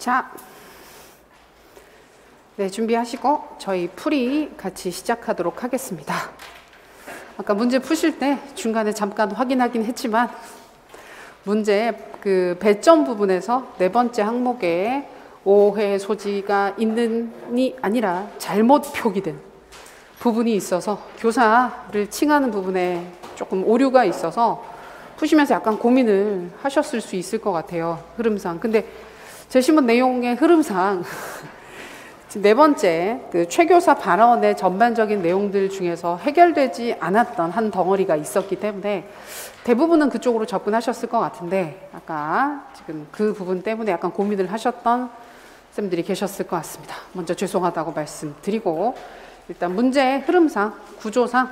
자, 네, 준비하시고 저희 풀이 같이 시작하도록 하겠습니다. 아까 문제 푸실 때 중간에 잠깐 확인하긴 했지만 문제 그 배점 부분에서 네 번째 항목에 오해 소지가 있는이 아니라 잘못 표기된 부분이 있어서 교사를 칭하는 부분에 조금 오류가 있어서 푸시면서 약간 고민을 하셨을 수 있을 것 같아요. 흐름상. 근데 제 신문 내용의 흐름상 네 번째 그 최교사 발언의 전반적인 내용들 중에서 해결되지 않았던 한 덩어리가 있었기 때문에 대부분은 그쪽으로 접근하셨을 것 같은데 아까 지금 그 부분 때문에 약간 고민을 하셨던 쌤들이 계셨을 것 같습니다. 먼저 죄송하다고 말씀드리고 일단 문제의 흐름상 구조상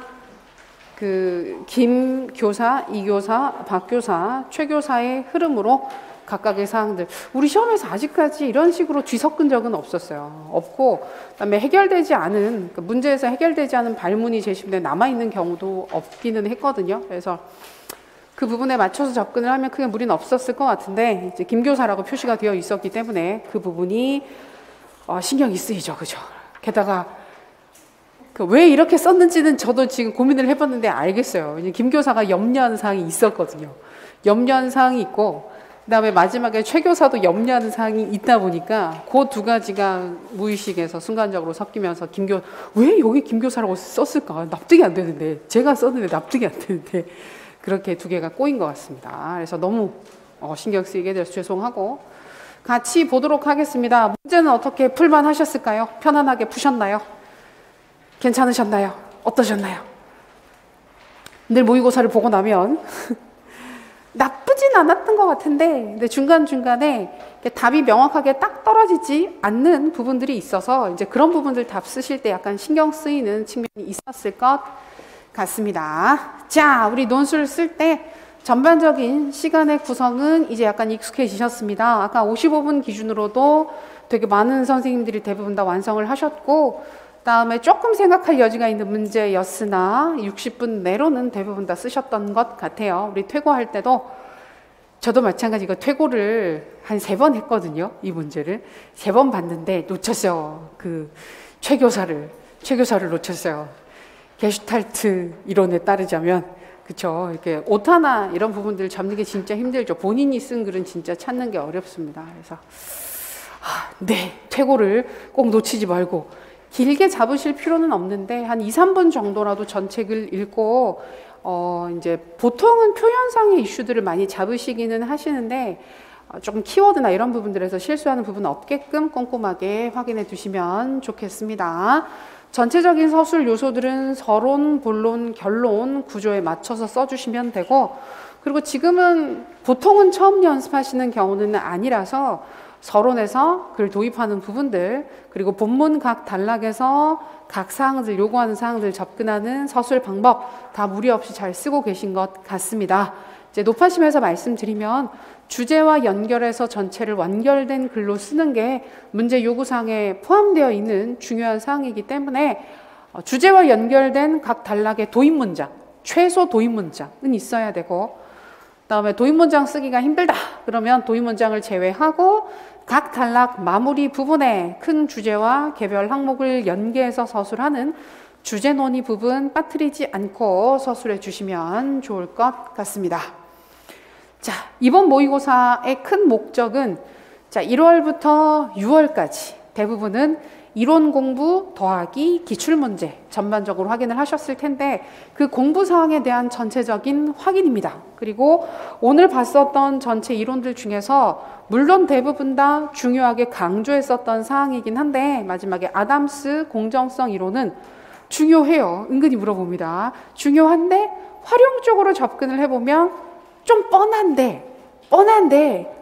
그 김 교사, 이 교사, 박 교사, 최 교사의 흐름으로 각각의 사항들 우리 시험에서 아직까지 이런 식으로 뒤섞은 적은 없었어요. 없고 그다음에 해결되지 않은 문제에서 해결되지 않은 발문이 제시문에 남아있는 경우도 없기는 했거든요. 그래서 그 부분에 맞춰서 접근을 하면 크게 무리는 없었을 것 같은데 이제 김 교사라고 표시가 되어 있었기 때문에 그 부분이 신경이 쓰이죠. 그죠? 게다가 왜 이렇게 썼는지는 저도 지금 고민을 해봤는데 알겠어요. 왜냐면 김 교사가 염려하는 사항이 있었거든요. 염려하는 사항이 있고 그 다음에 마지막에 최 교사도 염려하는 사항이 있다 보니까 그 두 가지가 무의식에서 순간적으로 섞이면서 왜 여기 김 교사라고 썼을까? 납득이 안 되는데 제가 썼는데 납득이 안 되는데 그렇게 두 개가 꼬인 것 같습니다. 그래서 너무 신경 쓰이게 돼서 죄송하고 같이 보도록 하겠습니다. 문제는 어떻게 풀만 하셨을까요? 편안하게 푸셨나요? 괜찮으셨나요? 어떠셨나요? 늘 모의고사를 보고 나면 나쁘진 않았던 것 같은데 근데 중간중간에 답이 명확하게 딱 떨어지지 않는 부분들이 있어서 이제 그런 부분들 답 쓰실 때 약간 신경 쓰이는 측면이 있었을 것 같습니다. 자, 우리 논술 쓸 때 전반적인 시간의 구성은 이제 약간 익숙해지셨습니다. 아까 55분 기준으로도 되게 많은 선생님들이 대부분 다 완성을 하셨고 다음에 조금 생각할 여지가 있는 문제였으나 60분 내로는 대부분 다 쓰셨던 것 같아요. 우리 퇴고할 때도 저도 마찬가지고 퇴고를 한 3번 했거든요. 이 문제를 3번 봤는데 놓쳤어요. 그 최 교사를 놓쳤어요. 게슈탈트 이론에 따르자면 그쵸. 이렇게 오타나 이런 부분들 잡는 게 진짜 힘들죠. 본인이 쓴 글은 진짜 찾는 게 어렵습니다. 그래서 네, 퇴고를 꼭 놓치지 말고 길게 잡으실 필요는 없는데 한 2, 3분 정도라도 전책을 읽고 이제 보통은 표현상의 이슈들을 많이 잡으시기는 하시는데 조금 키워드나 이런 부분들에서 실수하는 부분 없게끔 꼼꼼하게 확인해 두시면 좋겠습니다. 전체적인 서술 요소들은 서론, 본론, 결론 구조에 맞춰서 써주시면 되고 그리고 지금은 보통은 처음 연습하시는 경우는 아니라서 서론에서 글 도입하는 부분들 그리고 본문 각 단락에서 각 사항들 요구하는 사항들 접근하는 서술 방법 다 무리 없이 잘 쓰고 계신 것 같습니다. 이제 높아심에서 말씀드리면 주제와 연결해서 전체를 완결된 글로 쓰는 게 문제 요구사항에 포함되어 있는 중요한 사항이기 때문에 주제와 연결된 각 단락의 도입문장 최소 도입문장은 있어야 되고 그다음에 도입문장 쓰기가 힘들다 그러면 도입문장을 제외하고 각 단락 마무리 부분에 큰 주제와 개별 항목을 연계해서 서술하는 주제 논의 부분 빠뜨리지 않고 서술해 주시면 좋을 것 같습니다. 자, 이번 모의고사의 큰 목적은 1월부터 6월까지 대부분은 이론 공부 더하기 기출문제 전반적으로 확인을 하셨을 텐데 그 공부 사항에 대한 전체적인 확인입니다. 그리고 오늘 봤었던 전체 이론들 중에서 물론 대부분 다 중요하게 강조했었던 사항이긴 한데 마지막에 아담스 공정성 이론은 중요해요. 은근히 물어봅니다. 중요한데 활용적으로 접근을 해보면 좀 뻔한데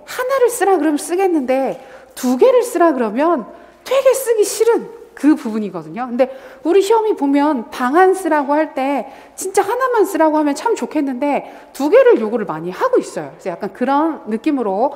하나를 쓰라 그러면 쓰겠는데 2개를 쓰라 그러면 되게 쓰기 싫은 그 부분이거든요. 근데 우리 시험이 보면 방안 쓰라고 할 때 진짜 하나만 쓰라고 하면 참 좋겠는데 2개를 요구를 많이 하고 있어요. 그래서 약간 그런 느낌으로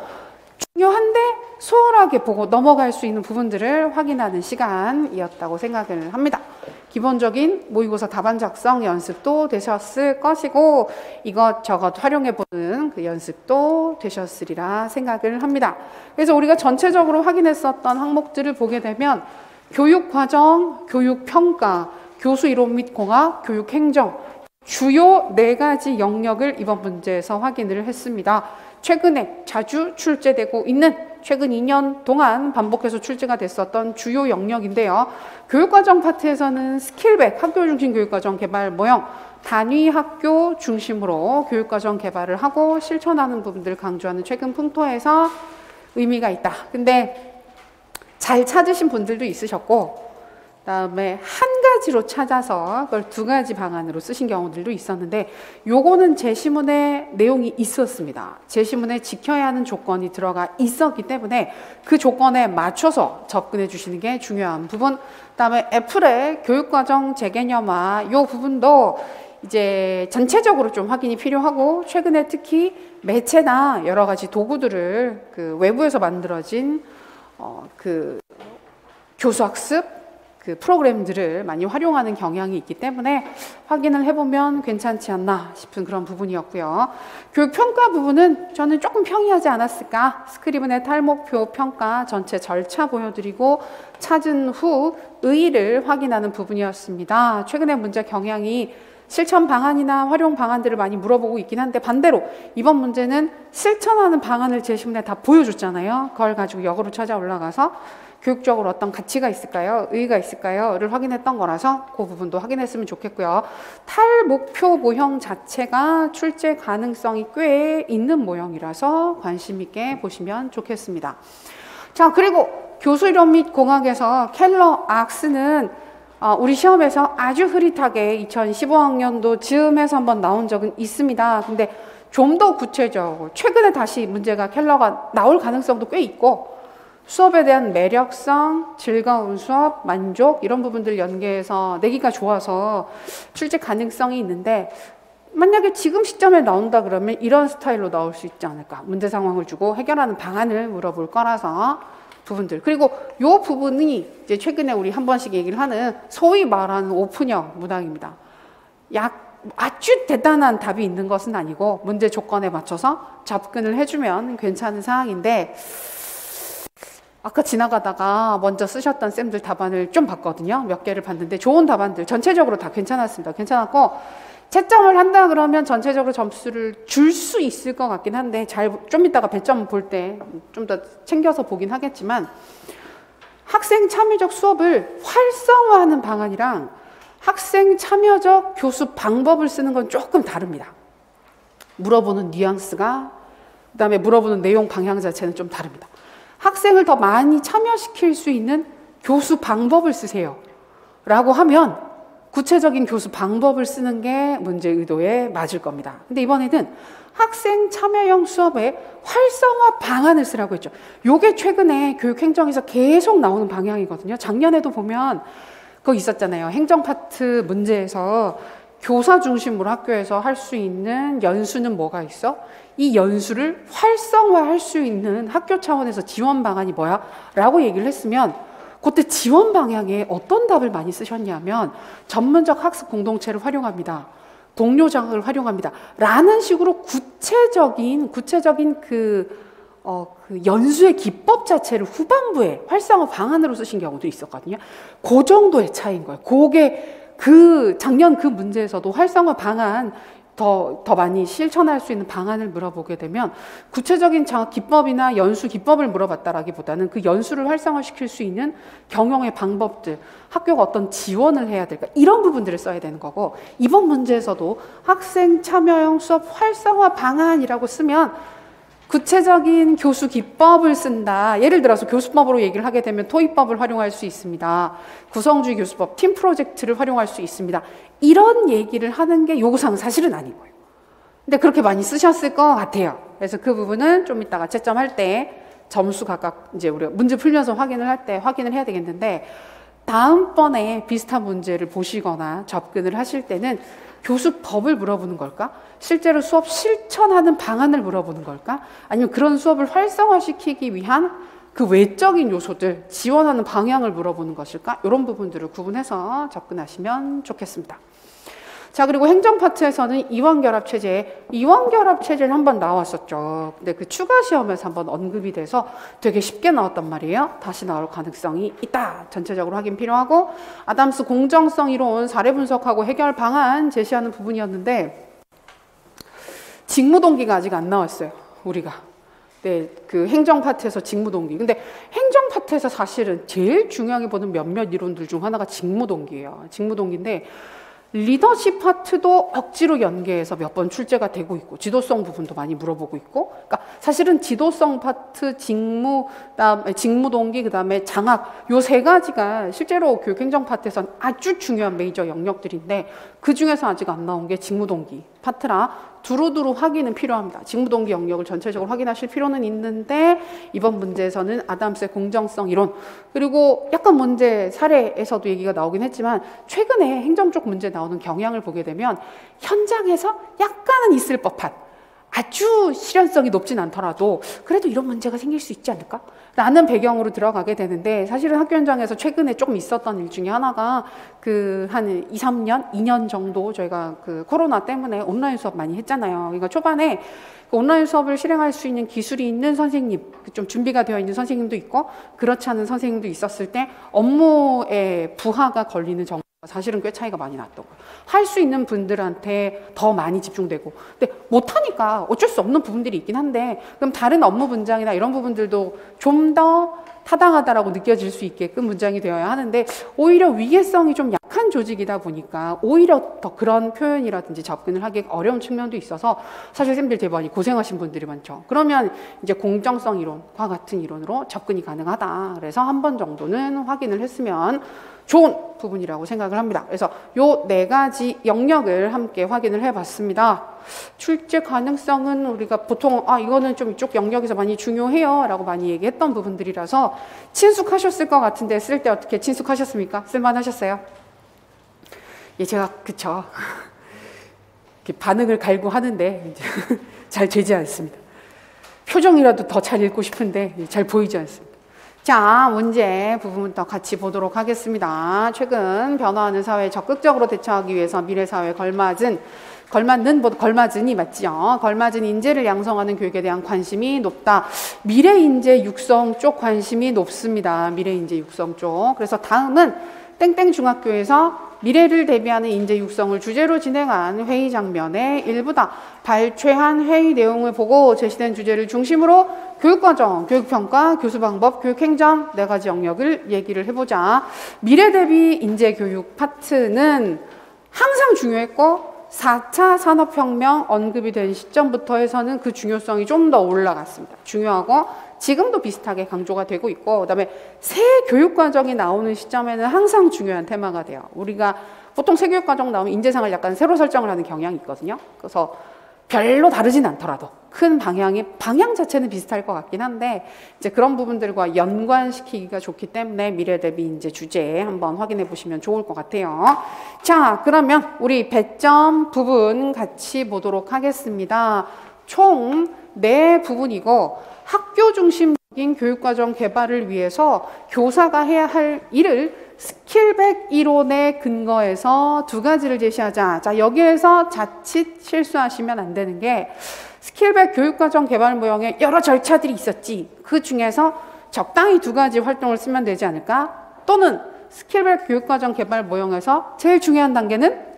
중요한데 소홀하게 보고 넘어갈 수 있는 부분들을 확인하는 시간이었다고 생각을 합니다. 기본적인 모의고사 답안 작성 연습도 되셨을 것이고 이것저것 활용해보는 그 연습도 되셨으리라 생각을 합니다. 그래서 우리가 전체적으로 확인했었던 항목들을 보게 되면 교육과정, 교육평가, 교수이론 및 공학, 교육행정 주요 4가지 영역을 이번 문제에서 확인을 했습니다. 최근에 자주 출제되고 있는 최근 2년 동안 반복해서 출제가 됐었던 주요 영역인데요. 교육과정 파트에서는 스킬백, 학교 중심 교육과정 개발 모형, 단위 학교 중심으로 교육과정 개발을 하고 실천하는 부분들을 강조하는 최근 풍토에서 의미가 있다. 근데 잘 찾으신 분들도 있으셨고 그다음에 한 가지로 찾아서 그걸 2가지 방안으로 쓰신 경우들도 있었는데 요거는 제시문에 내용이 있었습니다. 제시문에 지켜야 하는 조건이 들어가 있었기 때문에 그 조건에 맞춰서 접근해 주시는 게 중요한 부분. 그다음에 애플의 교육과정 재개념화 요 부분도 이제 전체적으로 좀 확인이 필요하고 최근에 특히 매체나 여러 가지 도구들을 그 외부에서 만들어진 그 교수학습 그 프로그램들을 많이 활용하는 경향이 있기 때문에 확인을 해보면 괜찮지 않나 싶은 그런 부분이었고요. 교육평가 부분은 저는 조금 평이하지 않았을까. 스크리븐의 탈목표 평가 전체 절차 보여드리고 찾은 후 의의를 확인하는 부분이었습니다. 최근에 문제 경향이 실천 방안이나 활용 방안들을 많이 물어보고 있긴 한데 반대로 이번 문제는 실천하는 방안을 제시문에 다 보여줬잖아요. 그걸 가지고 역으로 찾아 올라가서 교육적으로 어떤 가치가 있을까요? 의의가 있을까요?를 확인했던 거라서 그 부분도 확인했으면 좋겠고요. 탈목표 모형 자체가 출제 가능성이 꽤 있는 모형이라서 관심 있게 보시면 좋겠습니다. 자, 그리고 교수이론 및 공학에서 켈러 악스는 우리 시험에서 아주 흐릿하게 2015학년도 즈음에서 한번 나온 적은 있습니다. 근데 좀 더 구체적으로 최근에 다시 문제가 켈러가 나올 가능성도 꽤 있고 수업에 대한 매력성, 즐거운 수업, 만족 이런 부분들 연계해서 내기가 좋아서 출제 가능성이 있는데 만약에 지금 시점에 나온다 그러면 이런 스타일로 나올 수 있지 않을까. 문제 상황을 주고 해결하는 방안을 물어볼 거라서 부분들. 그리고 요 부분이 이제 최근에 우리 한 번씩 얘기를 하는 소위 말하는 오픈형 문항입니다. 아주 대단한 답이 있는 것은 아니고 문제 조건에 맞춰서 접근을 해주면 괜찮은 상황인데 아까 지나가다가 먼저 쓰셨던 쌤들 답안을 좀 봤거든요. 몇 개를 봤는데 좋은 답안들 전체적으로 다 괜찮았습니다. 괜찮았고 채점을 한다 그러면 전체적으로 점수를 줄 수 있을 것 같긴 한데 좀 이따가 배점 볼 때 좀 더 챙겨서 보긴 하겠지만 학생 참여적 수업을 활성화하는 방안이랑 학생 참여적 교수 방법을 쓰는 건 조금 다릅니다. 물어보는 뉘앙스가 그다음에 물어보는 내용 방향 자체는 좀 다릅니다. 학생을 더 많이 참여시킬 수 있는 교수 방법을 쓰세요 라고 하면 구체적인 교수 방법을 쓰는 게 문제 의도에 맞을 겁니다. 근데 이번에는 학생 참여형 수업의 활성화 방안을 쓰라고 했죠. 요게 최근에 교육행정에서 계속 나오는 방향이거든요. 작년에도 보면 그거 있었잖아요. 행정 파트 문제에서 교사 중심으로 학교에서 할 수 있는 연수는 뭐가 있어? 이 연수를 활성화할 수 있는 학교 차원에서 지원 방안이 뭐야? 라고 얘기를 했으면 그때 지원 방향에 어떤 답을 많이 쓰셨냐면 전문적 학습 공동체를 활용합니다. 동료 장학을 활용합니다. 라는 식으로 구체적인 그 연수의 기법 자체를 후반부에 활성화 방안으로 쓰신 경우도 있었거든요. 그 정도의 차이인 거예요. 그게 작년 그 문제에서도 활성화 방안 더 많이 실천할 수 있는 방안을 물어보게 되면 구체적인 장학 기법이나 연수 기법을 물어봤다라기보다는 그 연수를 활성화시킬 수 있는 경영의 방법들, 학교가 어떤 지원을 해야 될까 이런 부분들을 써야 되는 거고 이번 문제에서도 학생 참여형 수업 활성화 방안이라고 쓰면 구체적인 교수 기법을 쓴다. 예를 들어서 교수법으로 얘기를 하게 되면 토익법을 활용할 수 있습니다. 구성주의 교수법, 팀 프로젝트를 활용할 수 있습니다. 이런 얘기를 하는 게 요구사항은 사실은 아닌 거예요. 근데 그렇게 많이 쓰셨을 것 같아요. 그래서 그 부분은 좀 이따가 채점할 때 점수 각각 이제 우리가 문제 풀면서 확인을 할 때 확인을 해야 되겠는데 다음번에 비슷한 문제를 보시거나 접근을 하실 때는 교수법을 물어보는 걸까? 실제로 수업 실천하는 방안을 물어보는 걸까? 아니면 그런 수업을 활성화시키기 위한 그 외적인 요소들, 지원하는 방향을 물어보는 것일까? 이런 부분들을 구분해서 접근하시면 좋겠습니다. 자, 그리고 행정 파트에서는 이원결합체제는 한번 나왔었죠. 근데 그 추가 시험에서 한번 언급이 돼서 되게 쉽게 나왔단 말이에요. 다시 나올 가능성이 있다. 전체적으로 확인 필요하고, 아담스 공정성 이론 사례 분석하고 해결 방안 제시하는 부분이었는데, 직무동기가 아직 안 나왔어요, 우리가. 네, 그 행정 파트에서 직무동기. 근데 행정 파트에서 사실은 제일 중요하게 보는 몇몇 이론들 중 하나가 직무동기예요. 직무동기인데, 리더십 파트도 억지로 연계해서 몇 번 출제가 되고 있고, 지도성 부분도 많이 물어보고 있고, 그러니까 사실은 지도성 파트, 그다음에 직무동기, 그다음에 장학, 요 세 가지가 실제로 교육행정 파트에서는 아주 중요한 메이저 영역들인데, 그 중에서 아직 안 나온 게 직무동기 파트라 두루두루 확인은 필요합니다. 직무동기 영역을 전체적으로 확인하실 필요는 있는데, 이번 문제에서는 아담스의 공정성 이론, 그리고 약간 문제 사례에서도 얘기가 나오긴 했지만, 최근에 행정 쪽 문제 나오는 경향을 보게 되면 현장에서 약간은 있을 법한, 아주 실현성이 높진 않더라도 그래도 이런 문제가 생길 수 있지 않을까? 라는 배경으로 들어가게 되는데, 사실은 학교 현장에서 최근에 조금 있었던 일 중에 하나가 그 한 2, 3년, 2년 정도 저희가 그 코로나 때문에 온라인 수업 많이 했잖아요. 그러니까 초반에 그 온라인 수업을 실행할 수 있는 기술이 있는 선생님, 좀 준비가 되어 있는 선생님도 있고 그렇지 않은 선생님도 있었을 때 업무에 부하가 걸리는 정도가 사실은 꽤 차이가 많이 났던 거예요. 할 수 있는 분들한테 더 많이 집중되고, 근데 못하니까 어쩔 수 없는 부분들이 있긴 한데, 그럼 다른 업무 분장이나 이런 부분들도 좀 더 타당하다라고 느껴질 수 있게끔 분장이 되어야 하는데, 오히려 위계성이 좀 약한 조직이다 보니까 오히려 더 그런 표현이라든지 접근을 하기 어려운 측면도 있어서 사실 쌤들 대부분 고생하신 분들이 많죠. 그러면 이제 공정성 이론과 같은 이론으로 접근이 가능하다. 그래서 한 번 정도는 확인을 했으면 좋은 부분이라고 생각을 합니다. 그래서 요 네 가지 영역을 함께 확인을 해봤습니다. 출제 가능성은 우리가 보통 이거는 좀 이쪽 영역에서 많이 중요해요 라고 많이 얘기했던 부분들이라서 친숙하셨을 것 같은데, 쓸 때 어떻게 친숙하셨습니까? 쓸만하셨어요? 예, 제가 그쵸 반응을 갈고 하는데 잘 되지 않습니다. 표정이라도 더 잘 읽고 싶은데 잘 보이지 않습니다. 자, 문제 부분부터 같이 보도록 하겠습니다. 최근 변화하는 사회에 적극적으로 대처하기 위해서 미래사회에 걸맞은이 맞죠? 걸맞은 인재를 양성하는 교육에 대한 관심이 높다. 미래인재 육성 쪽 관심이 높습니다. 미래인재 육성 쪽. 그래서 다음은 땡땡 중학교에서 미래를 대비하는 인재 육성을 주제로 진행한 회의 장면의 일부다. 발췌한 회의 내용을 보고 제시된 주제를 중심으로 교육과정, 교육평가, 교수방법, 교육행정 네 가지 영역을 얘기를 해보자. 미래 대비 인재 교육 파트는 항상 중요했고 4차 산업혁명 언급이 된 시점부터 해서는 그 중요성이 좀 더 올라갔습니다. 중요하고 지금도 비슷하게 강조가 되고 있고, 그다음에 새 교육과정이 나오는 시점에는 항상 중요한 테마가 돼요. 우리가 보통 새 교육과정 나오면 인재상을 약간 새로 설정을 하는 경향이 있거든요. 그래서 별로 다르진 않더라도 큰 방향 자체는 비슷할 것 같긴 한데, 이제 그런 부분들과 연관시키기가 좋기 때문에 미래 대비 인재 주제 한번 확인해 보시면 좋을 것 같아요. 자, 그러면 우리 배점 부분 같이 보도록 하겠습니다. 총 네 부분이고, 학교 중심적인 교육과정 개발을 위해서 교사가 해야 할 일을 스킬백 이론에 근거해서 두 가지를 제시하자. 자, 여기에서 자칫 실수하시면 안 되는 게, 스킬백 교육과정 개발 모형에 여러 절차들이 있었지. 그 중에서 적당히 두 가지 활동을 쓰면 되지 않을까? 또는 스킬백 교육과정 개발 모형에서 제일 중요한 단계는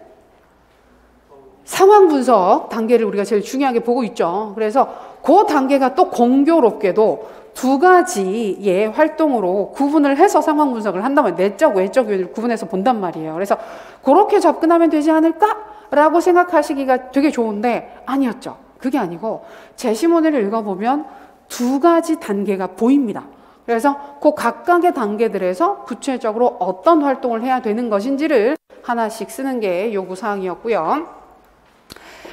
상황 분석 단계를 우리가 제일 중요하게 보고 있죠. 그래서 그 단계가 또 공교롭게도 두 가지의 활동으로 구분을 해서 상황 분석을 한다면 내적, 외적 요인을 구분해서 본단 말이에요. 그래서 그렇게 접근하면 되지 않을까라고 생각하시기가 되게 좋은데 아니었죠. 그게 아니고 제시문을 읽어보면 두 가지 단계가 보입니다. 그래서 그 각각의 단계들에서 구체적으로 어떤 활동을 해야 되는 것인지를 하나씩 쓰는 게 요구사항이었고요.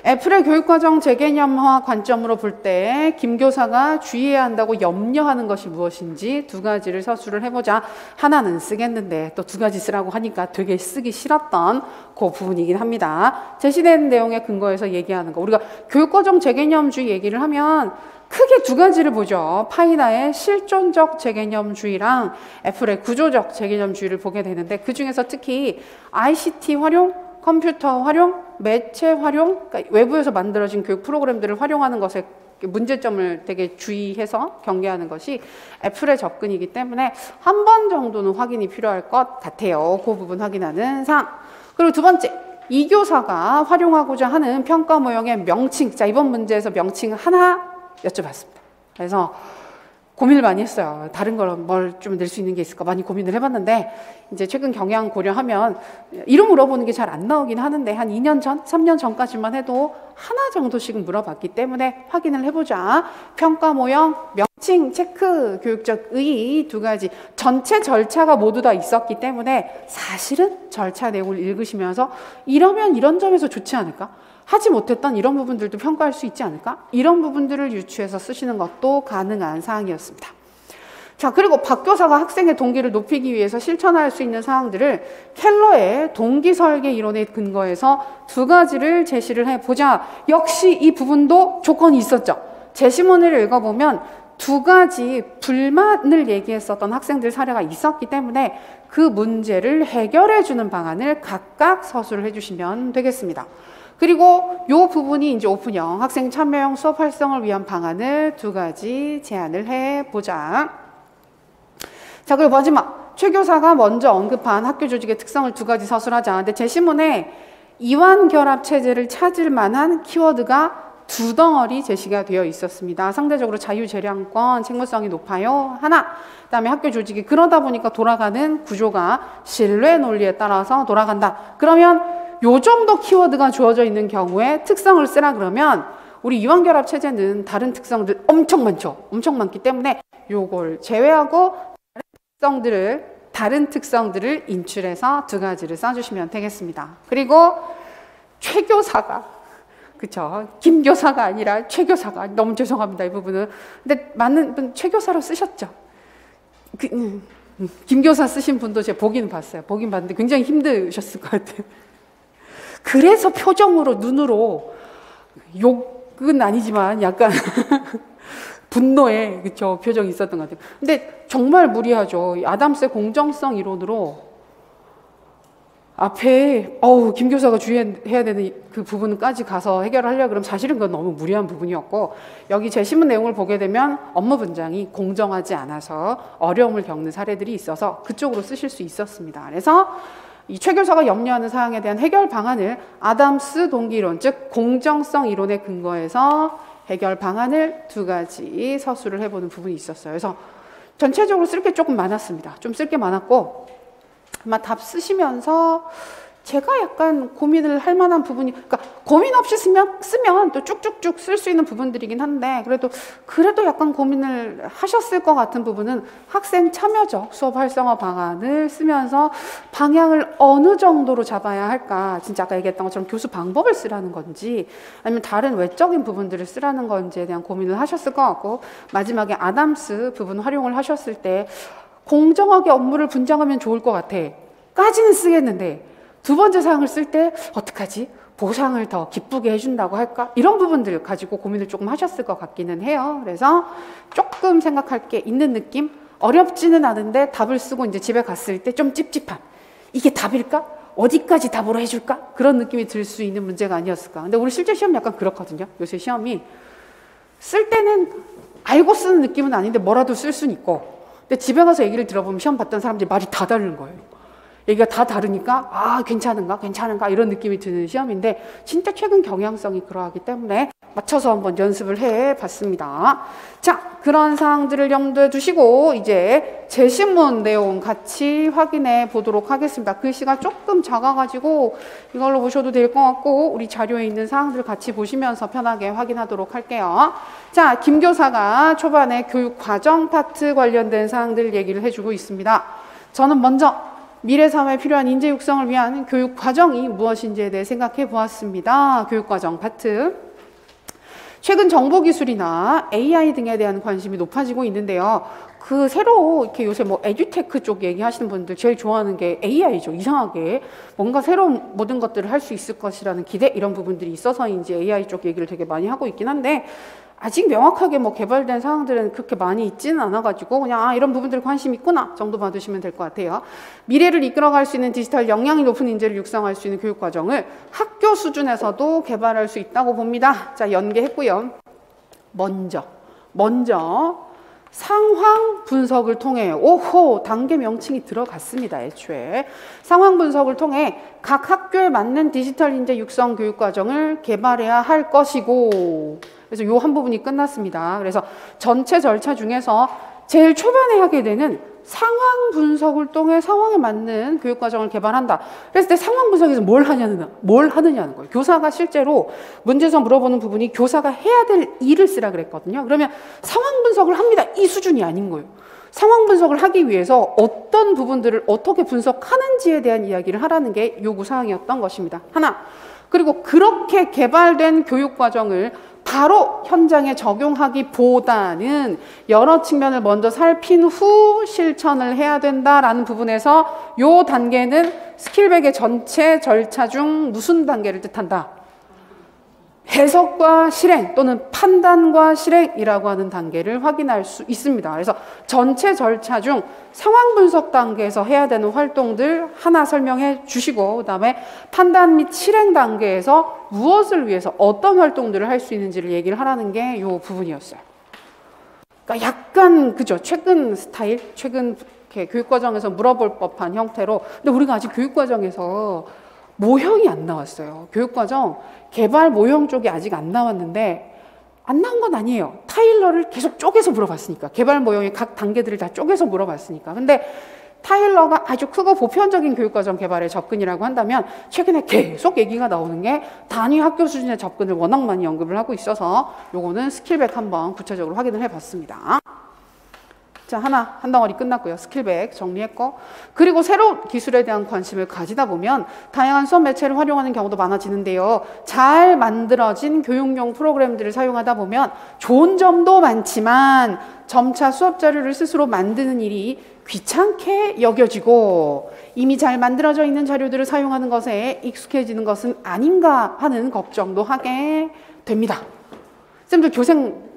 애플의 교육과정 재개념화 관점으로 볼 때 김교사가 주의해야 한다고 염려하는 것이 무엇인지 두 가지를 서술을 해보자. 하나는 쓰겠는데 또 두 가지 쓰라고 하니까 되게 쓰기 싫었던 그 부분이긴 합니다. 제시된 내용에 근거해서 얘기하는 거. 우리가 교육과정 재개념주의 얘기를 하면 크게 두 가지를 보죠. 파이나의 실존적 재개념주의랑 애플의 구조적 재개념주의를 보게 되는데 그 중에서 특히 ICT 활용, 컴퓨터 활용, 매체 활용, 그러니까 외부에서 만들어진 교육 프로그램들을 활용하는 것에 문제점을 되게 주의해서 경계하는 것이 애플의 접근이기 때문에 한 번 정도는 확인이 필요할 것 같아요. 그 부분 확인하는 사항. 그리고 두 번째, 이 교사가 활용하고자 하는 평가 모형의 명칭. 자, 이번 문제에서 명칭 하나 여쭤봤습니다. 그래서 고민을 많이 했어요. 다른 걸 뭘 좀 낼 수 있는 게 있을까 많이 고민을 해봤는데 이제 최근 경향 고려하면 이름 물어보는 게 잘 안 나오긴 하는데 한 2년 전, 3년 전까지만 해도 하나 정도씩은 물어봤기 때문에 확인을 해보자. 평가 모형, 명칭, 체크, 교육적 의의 두 가지 전체 절차가 모두 다 있었기 때문에 사실은 절차 내용을 읽으시면서 이러면 이런 점에서 좋지 않을까? 하지 못했던 이런 부분들도 평가할 수 있지 않을까? 이런 부분들을 유추해서 쓰시는 것도 가능한 사항이었습니다. 자, 그리고 박 교사가 학생의 동기를 높이기 위해서 실천할 수 있는 사항들을 켈러의 동기 설계 이론에 근거해서 두 가지를 제시를 해보자. 역시 이 부분도 조건이 있었죠. 제시문을 읽어보면 두 가지 불만을 얘기했었던 학생들 사례가 있었기 때문에 그 문제를 해결해주는 방안을 각각 서술을 해주시면 되겠습니다. 그리고 이 부분이 이제 오픈형, 학생 참여형 수업 활성을 위한 방안을 두 가지 제안을 해보자. 자, 그리고 마지막, 최 교사가 먼저 언급한 학교 조직의 특성을 두 가지 서술하자. 근데 제시문에 이완 결합 체제를 찾을 만한 키워드가 두 덩어리 제시가 되어 있었습니다. 상대적으로 자유재량권, 책무성이 높아요. 하나. 그다음에 학교 조직이 그러다 보니까 돌아가는 구조가 신뢰 논리에 따라서 돌아간다. 그러면 요 정도 키워드가 주어져 있는 경우에 특성을 쓰라 그러면 우리 이완결합 체제는 다른 특성들 엄청 많죠. 엄청 많기 때문에 요걸 제외하고 다른 특성들을 인출해서 두 가지를 써주시면 되겠습니다. 그리고 최 교사가 그쵸. 김 교사가 아니라 최 교사가 너무 죄송합니다. 이 부분은. 근데 많은 분 최 교사로 쓰셨죠. 김 교사 쓰신 분도 제가 보긴 봤어요. 보긴 봤는데 굉장히 힘드셨을 것 같아요. 그래서 표정으로 눈으로 욕은 아니지만 약간 분노의 그쵸 표정이 있었던 것 같아요. 근데 정말 무리하죠. 아담스의 공정성 이론으로 앞에 김 교사가 주의해야 되는 그 부분까지 가서 해결을 하려고 그러면 사실은 그건 너무 무리한 부분이었고 여기 제시문 내용을 보게 되면 업무 분장이 공정하지 않아서 어려움을 겪는 사례들이 있어서 그쪽으로 쓰실 수 있었습니다. 그래서 이 최 교사가 염려하는 사항에 대한 해결 방안을 아담스 동기이론, 즉 공정성 이론에 근거해서 해결 방안을 두 가지 서술을 해보는 부분이 있었어요. 그래서 전체적으로 쓸 게 조금 많았습니다. 좀 쓸 게 많았고 아마 답 쓰시면서 제가 약간 고민을 할 만한 부분이, 그러니까 고민 없이 쓰면 또 쭉쭉쭉 쓸 수 있는 부분들이긴 한데 그래도 약간 고민을 하셨을 것 같은 부분은 학생 참여적 수업 활성화 방안을 쓰면서 방향을 어느 정도로 잡아야 할까, 진짜 아까 얘기했던 것처럼 교수 방법을 쓰라는 건지 아니면 다른 외적인 부분들을 쓰라는 건지에 대한 고민을 하셨을 것 같고 마지막에 아담스 부분 활용을 하셨을 때 공정하게 업무를 분장하면 좋을 것 같아 까지는 쓰겠는데 두 번째 사항을 쓸 때 어떡하지? 보상을 더 기쁘게 해준다고 할까? 이런 부분들 가지고 고민을 조금 하셨을 것 같기는 해요. 그래서 조금 생각할 게 있는 느낌? 어렵지는 않은데 답을 쓰고 이제 집에 갔을 때 좀 찝찝한 이게 답일까? 어디까지 답으로 해줄까? 그런 느낌이 들 수 있는 문제가 아니었을까? 근데 우리 실제 시험 약간 그렇거든요. 요새 시험이 쓸 때는 알고 쓰는 느낌은 아닌데 뭐라도 쓸 수는 있고 근데 집에 가서 얘기를 들어보면 시험 봤던 사람들이 말이 다 다른 거예요. 얘기가 다 다르니까 괜찮은가 이런 느낌이 드는 시험인데 진짜 최근 경향성이 그러하기 때문에 맞춰서 한번 연습을 해봤습니다. 자, 그런 사항들을 염두에 두시고 이제 제시문 내용 같이 확인해 보도록 하겠습니다. 글씨가 조금 작아가지고 이걸로 보셔도 될 것 같고 우리 자료에 있는 사항들 같이 보시면서 편하게 확인하도록 할게요. 자, 김 교사가 초반에 교육 과정 파트 관련된 사항들 얘기를 해주고 있습니다. 저는 먼저 미래 사회에 필요한 인재 육성을 위한 교육 과정이 무엇인지에 대해 생각해 보았습니다. 교육 과정 파트. 최근 정보기술이나 AI 등에 대한 관심이 높아지고 있는데요. 그 새로 이렇게 요새 뭐 에듀테크 쪽 얘기하시는 분들 제일 좋아하는 게 AI죠. 이상하게 뭔가 새로운 모든 것들을 할 수 있을 것이라는 기대 이런 부분들이 있어서인지 AI 쪽 얘기를 되게 많이 하고 있긴 한데 아직 명확하게 뭐 개발된 사항들은 그렇게 많이 있지는 않아가지고 그냥 이런 부분들 관심 있구나 정도 받으시면 될 것 같아요. 미래를 이끌어갈 수 있는 디지털 역량이 높은 인재를 육성할 수 있는 교육 과정을 학교 수준에서도 개발할 수 있다고 봅니다. 자, 연계했고요. 먼저 상황 분석을 통해 오호 단계 명칭이 들어갔습니다. 애초에 상황 분석을 통해 각 학교에 맞는 디지털 인재 육성 교육 과정을 개발해야 할 것이고 그래서 요 한 부분이 끝났습니다. 그래서 전체 절차 중에서 제일 초반에 하게 되는 상황 분석을 통해 상황에 맞는 교육 과정을 개발한다. 그래서 상황 분석에서 뭘 하느냐는 거예요. 교사가 실제로 문제에서 물어보는 부분이 교사가 해야 될 일을 쓰라 그랬거든요. 그러면 상황 분석을 합니다. 이 수준이 아닌 거예요. 상황 분석을 하기 위해서 어떤 부분들을 어떻게 분석하는지에 대한 이야기를 하라는 게 요구사항이었던 것입니다. 하나. 그리고 그렇게 개발된 교육 과정을 바로 현장에 적용하기보다는 여러 측면을 먼저 살핀 후 실천을 해야 된다라는 부분에서 요 단계는 스킬백의 전체 절차 중 무슨 단계를 뜻한다? 해석과 실행 또는 판단과 실행이라고 하는 단계를 확인할 수 있습니다. 그래서 전체 절차 중 상황 분석 단계에서 해야 되는 활동들 하나 설명해 주시고 그다음에 판단 및 실행 단계에서 무엇을 위해서 어떤 활동들을 할 수 있는지를 얘기를 하라는 게 이 부분이었어요. 그러니까 약간 그죠? 최근 스타일, 최근 이렇게 교육과정에서 물어볼 법한 형태로 근데 우리가 아직 교육과정에서 모형이 안 나왔어요. 교육과정 개발 모형 쪽이 아직 안 나왔는데 안 나온 건 아니에요. 타일러를 계속 쪼개서 물어봤으니까. 개발 모형의 각 단계들을 다 쪼개서 물어봤으니까. 근데 타일러가 아주 크고 보편적인 교육과정 개발의 접근이라고 한다면 최근에 계속 얘기가 나오는 게 단위 학교 수준의 접근을 워낙 많이 언급을 하고 있어서 요거는 스킬백 한번 구체적으로 확인을 해봤습니다. 자, 한 덩어리 끝났고요. 스킬백 정리했고. 그리고 새로운 기술에 대한 관심을 가지다 보면 다양한 수업 매체를 활용하는 경우도 많아지는데요. 잘 만들어진 교육용 프로그램들을 사용하다 보면 좋은 점도 많지만 점차 수업 자료를 스스로 만드는 일이 귀찮게 여겨지고 이미 잘 만들어져 있는 자료들을 사용하는 것에 익숙해지는 것은 아닌가 하는 걱정도 하게 됩니다. 쌤들 교생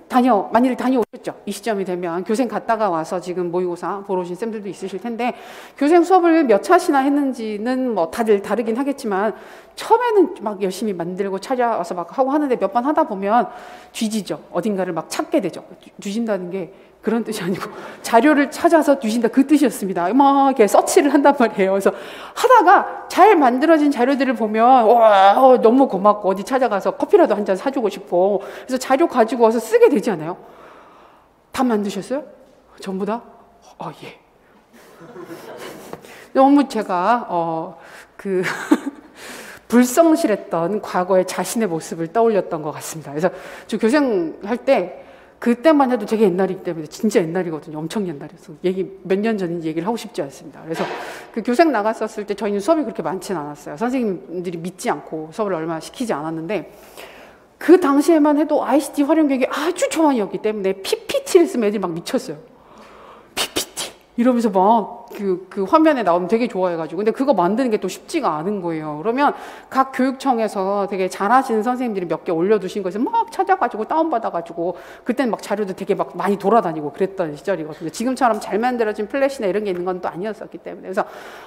많이들 다녀오셨죠? 이 시점이 되면 교생 갔다가 와서 지금 모의고사 보러 오신 쌤들도 있으실 텐데 교생 수업을 몇 차시나 했는지는 뭐 다들 다르긴 하겠지만 처음에는 막 열심히 만들고 찾아와서 막 하고 하는데 몇 번 하다 보면 뒤지죠. 어딘가를 막 찾게 되죠. 뒤진다는 게 그런 뜻이 아니고 자료를 찾아서 뒤진다 그 뜻이었습니다. 막 이렇게 서치를 한단 말이에요. 그래서 하다가 잘 만들어진 자료들을 보면 너무 고맙고 어디 찾아가서 커피라도 한 잔 사주고 싶어. 그래서 자료 가지고 와서 쓰게 되지 않아요? 다 만드셨어요? 전부 다? 예. 너무 제가 불성실했던 과거의 자신의 모습을 떠올렸던 것 같습니다. 그래서 저 교생할 때 그때만 해도 되게 옛날이기 때문에 진짜 옛날이거든요. 엄청 옛날이어서 몇 년 전인지 얘기를 하고 싶지 않습니다. 그래서 그 교생 나갔었을 때 저희는 수업이 그렇게 많지는 않았어요. 선생님들이 믿지 않고 수업을 얼마 시키지 않았는데 그 당시에만 해도 ICT 활용력이 아주 초반이었기 때문에 PPT를 쓰면 애들이 막 미쳤어요. PPT 이러면서 막 그 화면에 나오면 되게 좋아해가지고 근데 그거 만드는 게 또 쉽지가 않은 거예요. 그러면 각 교육청에서 되게 잘하시는 선생님들이 몇 개 올려두신 거에서 막 찾아가지고 다운받아가지고 그때는 막 자료도 되게 막 많이 돌아다니고 그랬던 시절이거든요. 지금처럼 잘 만들어진 플래시나 이런 게 있는 건 또 아니었었기 때문에 그래서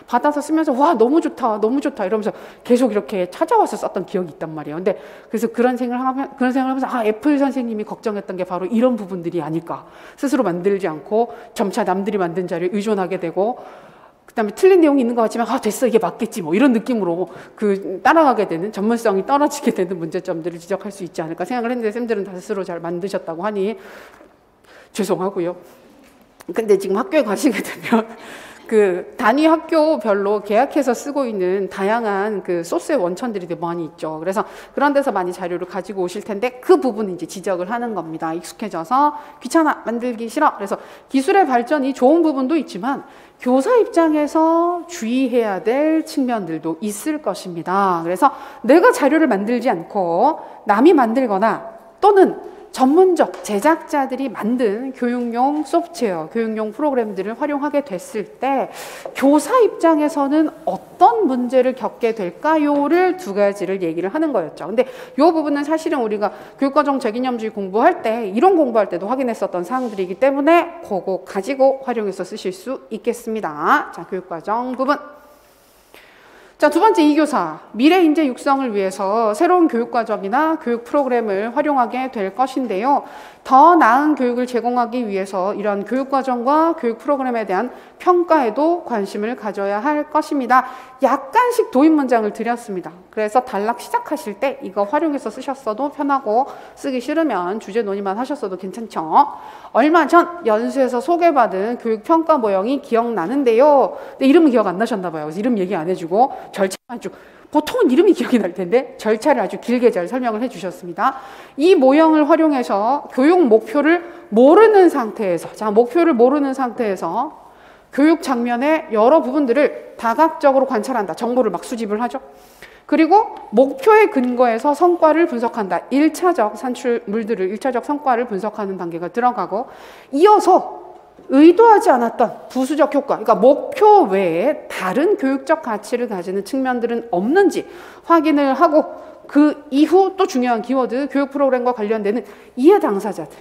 받아서 쓰면서 와 너무 좋다 이러면서 계속 이렇게 찾아와서 썼던 기억이 있단 말이에요. 근데 그래서 그런 생각을 하면서 애플 선생님이 걱정했던 게 바로 이런 부분들이 아닐까. 스스로 만들지 않고 점차 남들이 만든 자료에 의존하게 되고 그다음에 틀린 내용이 있는 것 같지만 됐어 이게 맞겠지 뭐 이런 느낌으로 따라가게 되는 전문성이 떨어지게 되는 문제점들을 지적할 수 있지 않을까 생각을 했는데 쌤들은 다 스스로 잘 만드셨다고 하니 죄송하고요. 근데 지금 학교에 가시게 되면 그 단위 학교별로 계약해서 쓰고 있는 다양한 그 소스의 원천들이 되게 많이 있죠. 그래서 그런 데서 많이 자료를 가지고 오실 텐데 그 부분을 이제 지적을 하는 겁니다. 익숙해져서 귀찮아, 만들기 싫어. 그래서 기술의 발전이 좋은 부분도 있지만 교사 입장에서 주의해야 될 측면들도 있을 것입니다. 그래서 내가 자료를 만들지 않고 남이 만들거나 또는 전문적 제작자들이 만든 교육용 소프트웨어, 교육용 프로그램들을 활용하게 됐을 때 교사 입장에서는 어떤 문제를 겪게 될까요를 두 가지를 얘기를 하는 거였죠. 근데 이 부분은 사실은 우리가 교육과정 재개념주의 공부할 때 이론 공부할 때도 확인했었던 사항들이기 때문에 그거 가지고 활용해서 쓰실 수 있겠습니다. 자, 교육과정 부분. 자, 두 번째 이교사, 미래 인재 육성을 위해서 새로운 교육과정이나 교육 프로그램을 활용하게 될 것인데요. 더 나은 교육을 제공하기 위해서 이런 교육과정과 교육 프로그램에 대한 평가에도 관심을 가져야 할 것입니다. 약간씩 도입 문장을 드렸습니다. 그래서 단락 시작하실 때 이거 활용해서 쓰셨어도 편하고 쓰기 싫으면 주제 논의만 하셨어도 괜찮죠. 얼마 전 연수에서 소개받은 교육평가 모형이 기억나는데요. 근데 이름은 기억 안 나셨나 봐요. 그래서 이름 얘기 안 해주고 절차만 쭉. 보통은 이름이 기억이 날 텐데 절차를 아주 길게 잘 설명을 해주셨습니다. 이 모형을 활용해서 교육 목표를 모르는 상태에서, 자, 목표를 모르는 상태에서 교육 장면의 여러 부분들을 다각적으로 관찰한다. 정보를 막 수집을 하죠. 그리고 목표에 근거해서 성과를 분석한다. 1차적 산출물들을 1차적 성과를 분석하는 단계가 들어가고 이어서 의도하지 않았던 부수적 효과, 그러니까 목표 외에 다른 교육적 가치를 가지는 측면들은 없는지 확인을 하고 그 이후 또 중요한 키워드, 교육 프로그램과 관련되는 이해 당사자들.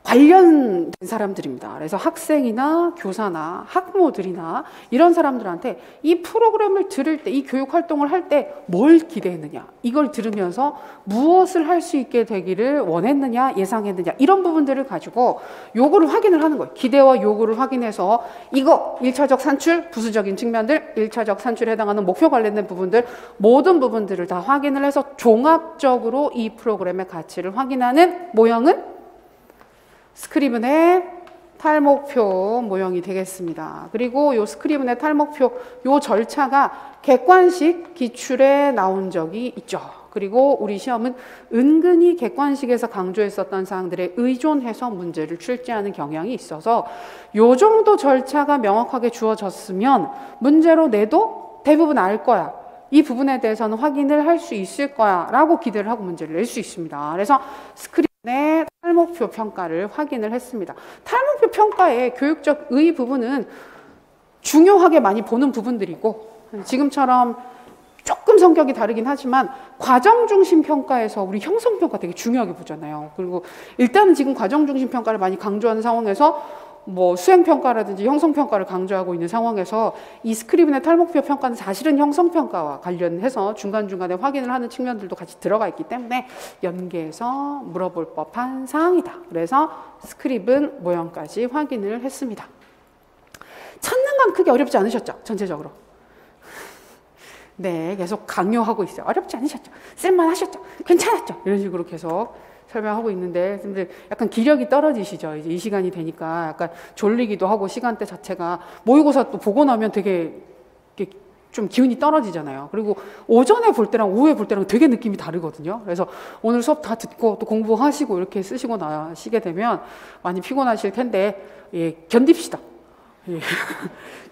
관련된 사람들입니다. 그래서 학생이나 교사나 학부모들이나 이런 사람들한테 이 프로그램을 들을 때, 이 교육 활동을 할 때 뭘 기대했느냐, 이걸 들으면서 무엇을 할 수 있게 되기를 원했느냐, 예상했느냐, 이런 부분들을 가지고 요구를 확인을 하는 거예요. 기대와 요구를 확인해서 이거 1차적 산출, 부수적인 측면들, 1차적 산출에 해당하는 목표 관련된 부분들, 모든 부분들을 다 확인을 해서 종합적으로 이 프로그램의 가치를 확인하는 모형은 스크리븐의 탈목표 모형이 되겠습니다. 그리고 이 스크리븐의 탈목표, 이 절차가 객관식 기출에 나온 적이 있죠. 그리고 우리 시험은 은근히 객관식에서 강조했었던 사항들에 의존해서 문제를 출제하는 경향이 있어서 이 정도 절차가 명확하게 주어졌으면 문제로 내도 대부분 알 거야. 이 부분에 대해서는 확인을 할 수 있을 거야 라고 기대를 하고 문제를 낼 수 있습니다. 그래서 스크린의 탈목표 평가를 확인을 했습니다. 탈목표 평가의 교육적 의 부분은 중요하게 많이 보는 부분들이고 지금처럼 조금 성격이 다르긴 하지만 과정 중심 평가에서 우리 형성 평가 되게 중요하게 보잖아요. 그리고 일단은 지금 과정 중심 평가를 많이 강조하는 상황에서 뭐 수행평가라든지 형성평가를 강조하고 있는 상황에서 이 스크리븐의 탈목표 평가는 사실은 형성평가와 관련해서 중간중간에 확인을 하는 측면들도 같이 들어가 있기 때문에 연계해서 물어볼 법한 사항이다. 그래서 스크리븐 모형까지 확인을 했습니다. 찾는 건 크게 어렵지 않으셨죠? 전체적으로. 네, 계속 강요하고 있어요. 어렵지 않으셨죠? 쓸만하셨죠? 괜찮았죠? 이런 식으로 계속 설명하고 있는데 선생님들 약간 기력이 떨어지시죠. 이제 이 시간이 되니까 약간 졸리기도 하고 시간대 자체가 모의고사 또 보고 나면 되게 좀 기운이 떨어지잖아요. 그리고 오전에 볼 때랑 오후에 볼 때랑 되게 느낌이 다르거든요. 그래서 오늘 수업 다 듣고 또 공부하시고 이렇게 쓰시고 나시게 되면 많이 피곤하실 텐데 예, 견딥시다. 예.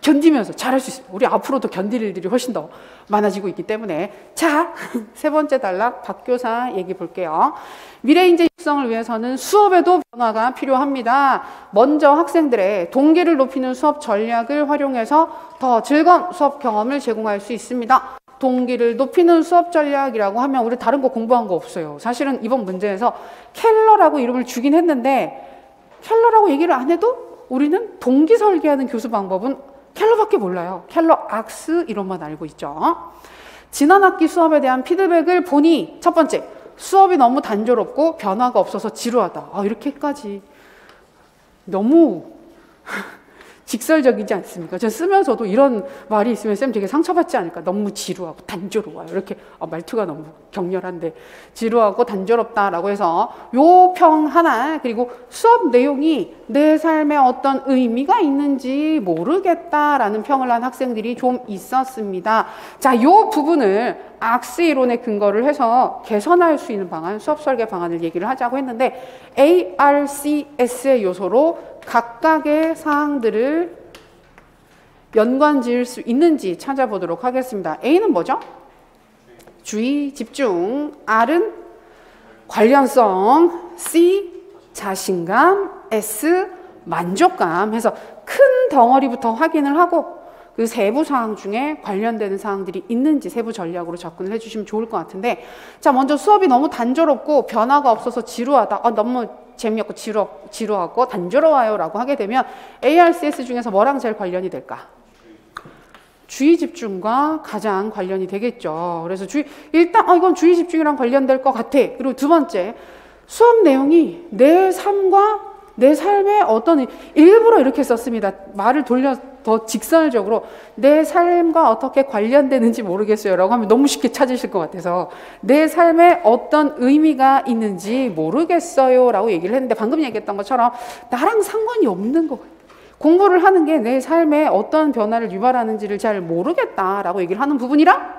견디면서 잘할 수 있습니다. 우리 앞으로도 견딜 일들이 훨씬 더 많아지고 있기 때문에. 자, 세 번째 단락 박교사 얘기 볼게요. 미래인재 육성을 위해서는 수업에도 변화가 필요합니다. 먼저 학생들의 동기를 높이는 수업 전략을 활용해서 더 즐거운 수업 경험을 제공할 수 있습니다. 동기를 높이는 수업 전략이라고 하면 우리 다른 거 공부한 거 없어요. 사실은 이번 문제에서 켈러라고 이름을 주긴 했는데 켈러라고 얘기를 안 해도 우리는 동기 설계하는 교수 방법은 켈러밖에 몰라요. 켈러 악스 이론만 알고 있죠. 지난 학기 수업에 대한 피드백을 보니 첫 번째, 수업이 너무 단조롭고 변화가 없어서 지루하다. 아, 이렇게까지 너무 직설적이지 않습니까? 저 쓰면서도 이런 말이 있으면 쌤 되게 상처받지 않을까? 너무 지루하고 단조로워요. 이렇게 말투가 너무 격렬한데 지루하고 단조롭다라고 해서 요 평 하나, 그리고 수업 내용이 내 삶에 어떤 의미가 있는지 모르겠다라는 평을 한 학생들이 좀 있었습니다. 자, 요 부분을 악스 이론에 근거를 해서 개선할 수 있는 방안, 수업 설계 방안을 얘기를 하자고 했는데 ARCS의 요소로 각각의 사항들을 연관 지을 수 있는지 찾아보도록 하겠습니다. A는 뭐죠? 주의, 집중. R은 관련성. C, 자신감. S, 만족감. 해서 큰 덩어리부터 확인을 하고 그 세부 사항 중에 관련되는 사항들이 있는지 세부 전략으로 접근을 해주시면 좋을 것 같은데, 자, 먼저 수업이 너무 단조롭고 변화가 없어서 지루하다. 너무 재미없고 지루하고 단조로워요 라고 하게 되면 ARCS 중에서 뭐랑 제일 관련이 될까? 주의 집중과 가장 관련이 되겠죠. 그래서 일단 이건 주의 집중이랑 관련될 것 같아. 그리고 두 번째, 수업 내용이 내 삶과 내 삶의 어떤, 일부러 이렇게 썼습니다. 말을 돌려 더 직설적으로 내 삶과 어떻게 관련되는지 모르겠어요 라고 하면 너무 쉽게 찾으실 것 같아서 내 삶에 어떤 의미가 있는지 모르겠어요 라고 얘기를 했는데, 방금 얘기했던 것처럼 나랑 상관이 없는 거, 공부를 하는 게 내 삶에 어떤 변화를 유발하는지를 잘 모르겠다라고 얘기를 하는 부분이랑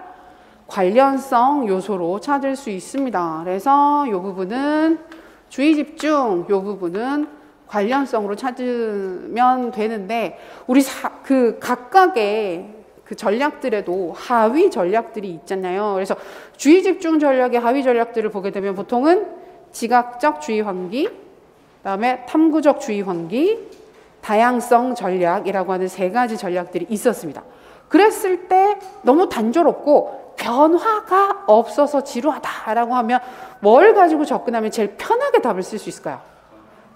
관련성 요소로 찾을 수 있습니다. 그래서 이 부분은 주의 집중, 이 부분은 관련성으로 찾으면 되는데, 우리 그 각각의 그 전략들에도 하위 전략들이 있잖아요. 그래서 주의 집중 전략의 하위 전략들을 보게 되면 보통은 지각적 주의 환기, 그다음에 탐구적 주의 환기, 다양성 전략이라고 하는 세 가지 전략들이 있었습니다. 그랬을 때 너무 단조롭고 변화가 없어서 지루하다라고 하면 뭘 가지고 접근하면 제일 편하게 답을 쓸 수 있을까요?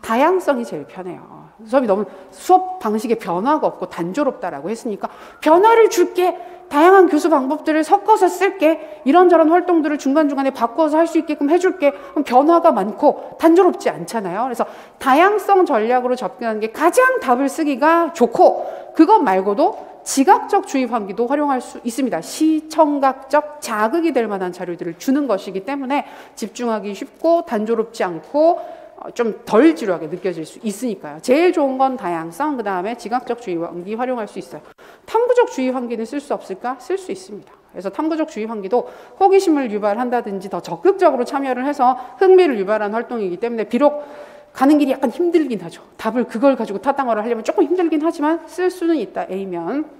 다양성이 제일 편해요. 수업이 너무 수업 방식에 변화가 없고 단조롭다라고 했으니까 변화를 줄게, 다양한 교수 방법들을 섞어서 쓸게, 이런저런 활동들을 중간중간에 바꿔서 할 수 있게끔 해줄게. 그럼 변화가 많고 단조롭지 않잖아요. 그래서 다양성 전략으로 접근하는 게 가장 답을 쓰기가 좋고, 그것 말고도 지각적 주의 환기도 활용할 수 있습니다. 시청각적 자극이 될 만한 자료들을 주는 것이기 때문에 집중하기 쉽고 단조롭지 않고 좀 덜 지루하게 느껴질 수 있으니까요. 제일 좋은 건 다양성, 그 다음에 지각적 주의 환기 활용할 수 있어요. 탐구적 주의 환기는 쓸 수 없을까? 쓸 수 있습니다. 그래서 탐구적 주의 환기도 호기심을 유발한다든지 더 적극적으로 참여를 해서 흥미를 유발하는 활동이기 때문에 비록 가는 길이 약간 힘들긴 하죠. 답을 그걸 가지고 타당화를 하려면 조금 힘들긴 하지만 쓸 수는 있다. A면.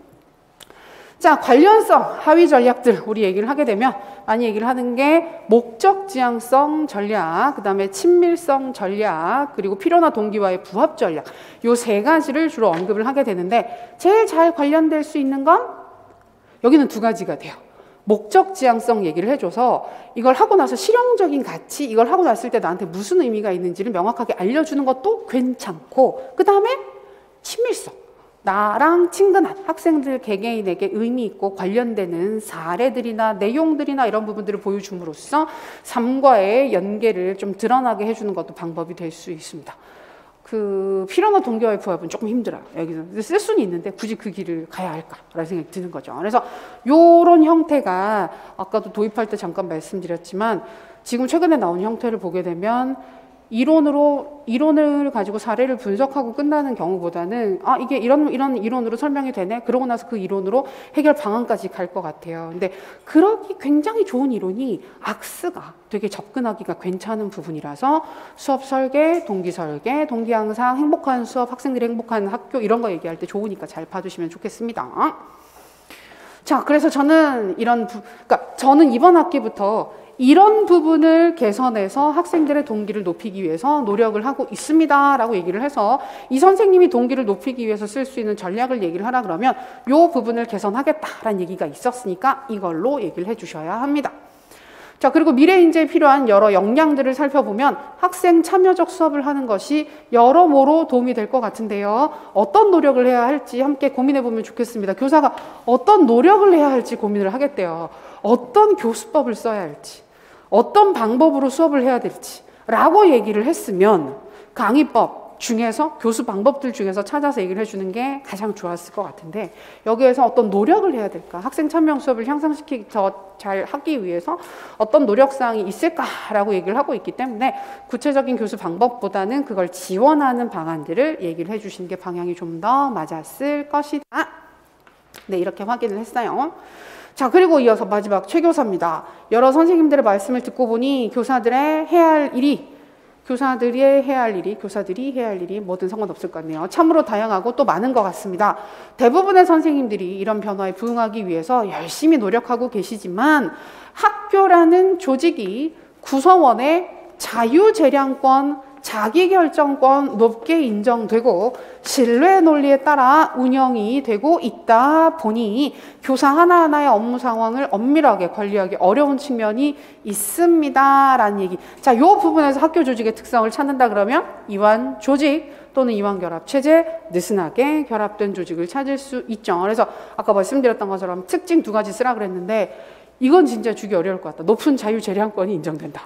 자, 관련성, 하위 전략들 우리 얘기를 하게 되면 많이 얘기를 하는 게 목적 지향성 전략, 그 다음에 친밀성 전략, 그리고 필요나 동기와의 부합 전략, 요 세 가지를 주로 언급을 하게 되는데, 제일 잘 관련될 수 있는 건 여기는 두 가지가 돼요. 목적 지향성 얘기를 해줘서 이걸 하고 나서 실용적인 가치, 이걸 하고 났을 때 나한테 무슨 의미가 있는지를 명확하게 알려주는 것도 괜찮고, 그 다음에 친밀성, 나랑 친근한 학생들 개개인에게 의미 있고 관련되는 사례들이나 내용들이나 이런 부분들을 보여줌으로써 삶과의 연계를 좀 드러나게 해주는 것도 방법이 될 수 있습니다. 그 필요나 동기와의 부합은 조금 힘들어요. 여기서 쓸 수는 있는데 굳이 그 길을 가야 할까라는 생각이 드는 거죠. 그래서 이런 형태가 아까도 도입할 때 잠깐 말씀드렸지만 지금 최근에 나온 형태를 보게 되면 이론을 가지고 사례를 분석하고 끝나는 경우보다는 이게 이런 이론으로 설명이 되네. 그러고 나서 그 이론으로 해결 방안까지 갈 것 같아요. 근데 그러기 굉장히 좋은 이론이 악스가 되게 접근하기가 괜찮은 부분이라서 수업 설계, 동기 설계, 동기 향상, 행복한 수업, 학생들이 행복한 학교 이런 거 얘기할 때 좋으니까 잘 봐주시면 좋겠습니다. 자, 그래서 저는 저는 이번 학기부터 이런 부분을 개선해서 학생들의 동기를 높이기 위해서 노력을 하고 있습니다 라고 얘기를 해서, 이 선생님이 동기를 높이기 위해서 쓸 수 있는 전략을 얘기를 하라 그러면 이 부분을 개선하겠다라는 얘기가 있었으니까 이걸로 얘기를 해주셔야 합니다. 자, 그리고 미래 인재에 필요한 여러 역량들을 살펴보면 학생 참여적 수업을 하는 것이 여러모로 도움이 될 것 같은데요. 어떤 노력을 해야 할지 함께 고민해 보면 좋겠습니다. 교사가 어떤 노력을 해야 할지 고민을 하겠대요. 어떤 교수법을 써야 할지, 어떤 방법으로 수업을 해야 될지 라고 얘기를 했으면 강의법, 중에서 교수 방법들 중에서 찾아서 얘기를 해주는 게 가장 좋았을 것 같은데 여기에서 어떤 노력을 해야 될까? 학생 참여 수업을 향상시키기 더 잘 하기 위해서 어떤 노력사항이 있을까라고 얘기를 하고 있기 때문에 구체적인 교수 방법보다는 그걸 지원하는 방안들을 얘기를 해주시는 게 방향이 좀 더 맞았을 것이다. 네, 이렇게 확인을 했어요. 자, 그리고 이어서 마지막 최교사입니다. 여러 선생님들의 말씀을 듣고 보니 교사들이 해야 할 일이 뭐든 상관없을 것 같네요. 참으로 다양하고 또 많은 것 같습니다. 대부분의 선생님들이 이런 변화에 부응하기 위해서 열심히 노력하고 계시지만 학교라는 조직이 구성원의 자유재량권, 자기결정권 높게 인정되고 신뢰 논리에 따라 운영이 되고 있다 보니 교사 하나하나의 업무 상황을 엄밀하게 관리하기 어려운 측면이 있습니다. 라는 얘기. 자, 이 부분에서 학교 조직의 특성을 찾는다 그러면 이완 조직 또는 이완 결합 체제, 느슨하게 결합된 조직을 찾을 수 있죠. 그래서 아까 말씀드렸던 것처럼 특징 2가지 쓰라 그랬는데 이건 진짜 주기 어려울 것 같다. 높은 자유재량권이 인정된다.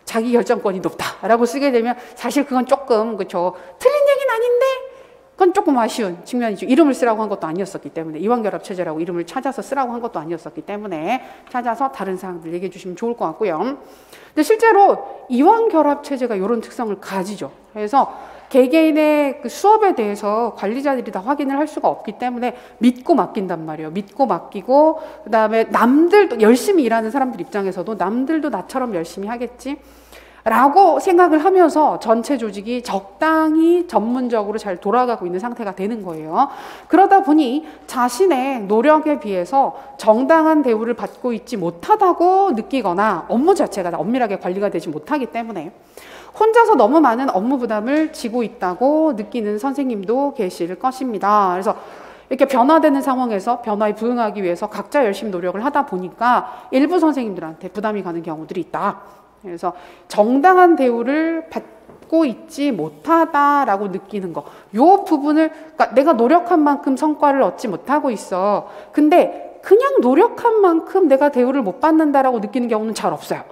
자기 결정권이 높다라고 쓰게 되면 사실 그건 조금 그렇죠. 틀린 얘기는 아닌데 그건 조금 아쉬운 측면이죠. 이름을 쓰라고 한 것도 아니었었기 때문에 이완결합체제라고 이름을 찾아서 쓰라고 한 것도 아니었었기 때문에 찾아서 다른 사항들 얘기해 주시면 좋을 것 같고요. 근데 실제로 이완결합체제가 이런 특성을 가지죠. 그래서 개개인의 그 수업에 대해서 관리자들이 다 확인을 할 수가 없기 때문에 믿고 맡긴단 말이에요. 믿고 맡기고 그다음에 남들도 열심히 일하는 사람들 입장에서도 남들도 나처럼 열심히 하겠지 라고 생각을 하면서 전체 조직이 적당히 전문적으로 잘 돌아가고 있는 상태가 되는 거예요. 그러다 보니 자신의 노력에 비해서 정당한 대우를 받고 있지 못하다고 느끼거나 업무 자체가 엄밀하게 관리가 되지 못하기 때문에 혼자서 너무 많은 업무 부담을 지고 있다고 느끼는 선생님도 계실 것입니다. 그래서 이렇게 변화되는 상황에서 변화에 부응하기 위해서 각자 열심히 노력을 하다 보니까 일부 선생님들한테 부담이 가는 경우들이 있다. 그래서 정당한 대우를 받고 있지 못하다라고 느끼는 거. 요 부분을, 그러니까 내가 노력한 만큼 성과를 얻지 못하고 있어. 근데 그냥 노력한 만큼 내가 대우를 못 받는다라고 느끼는 경우는 잘 없어요.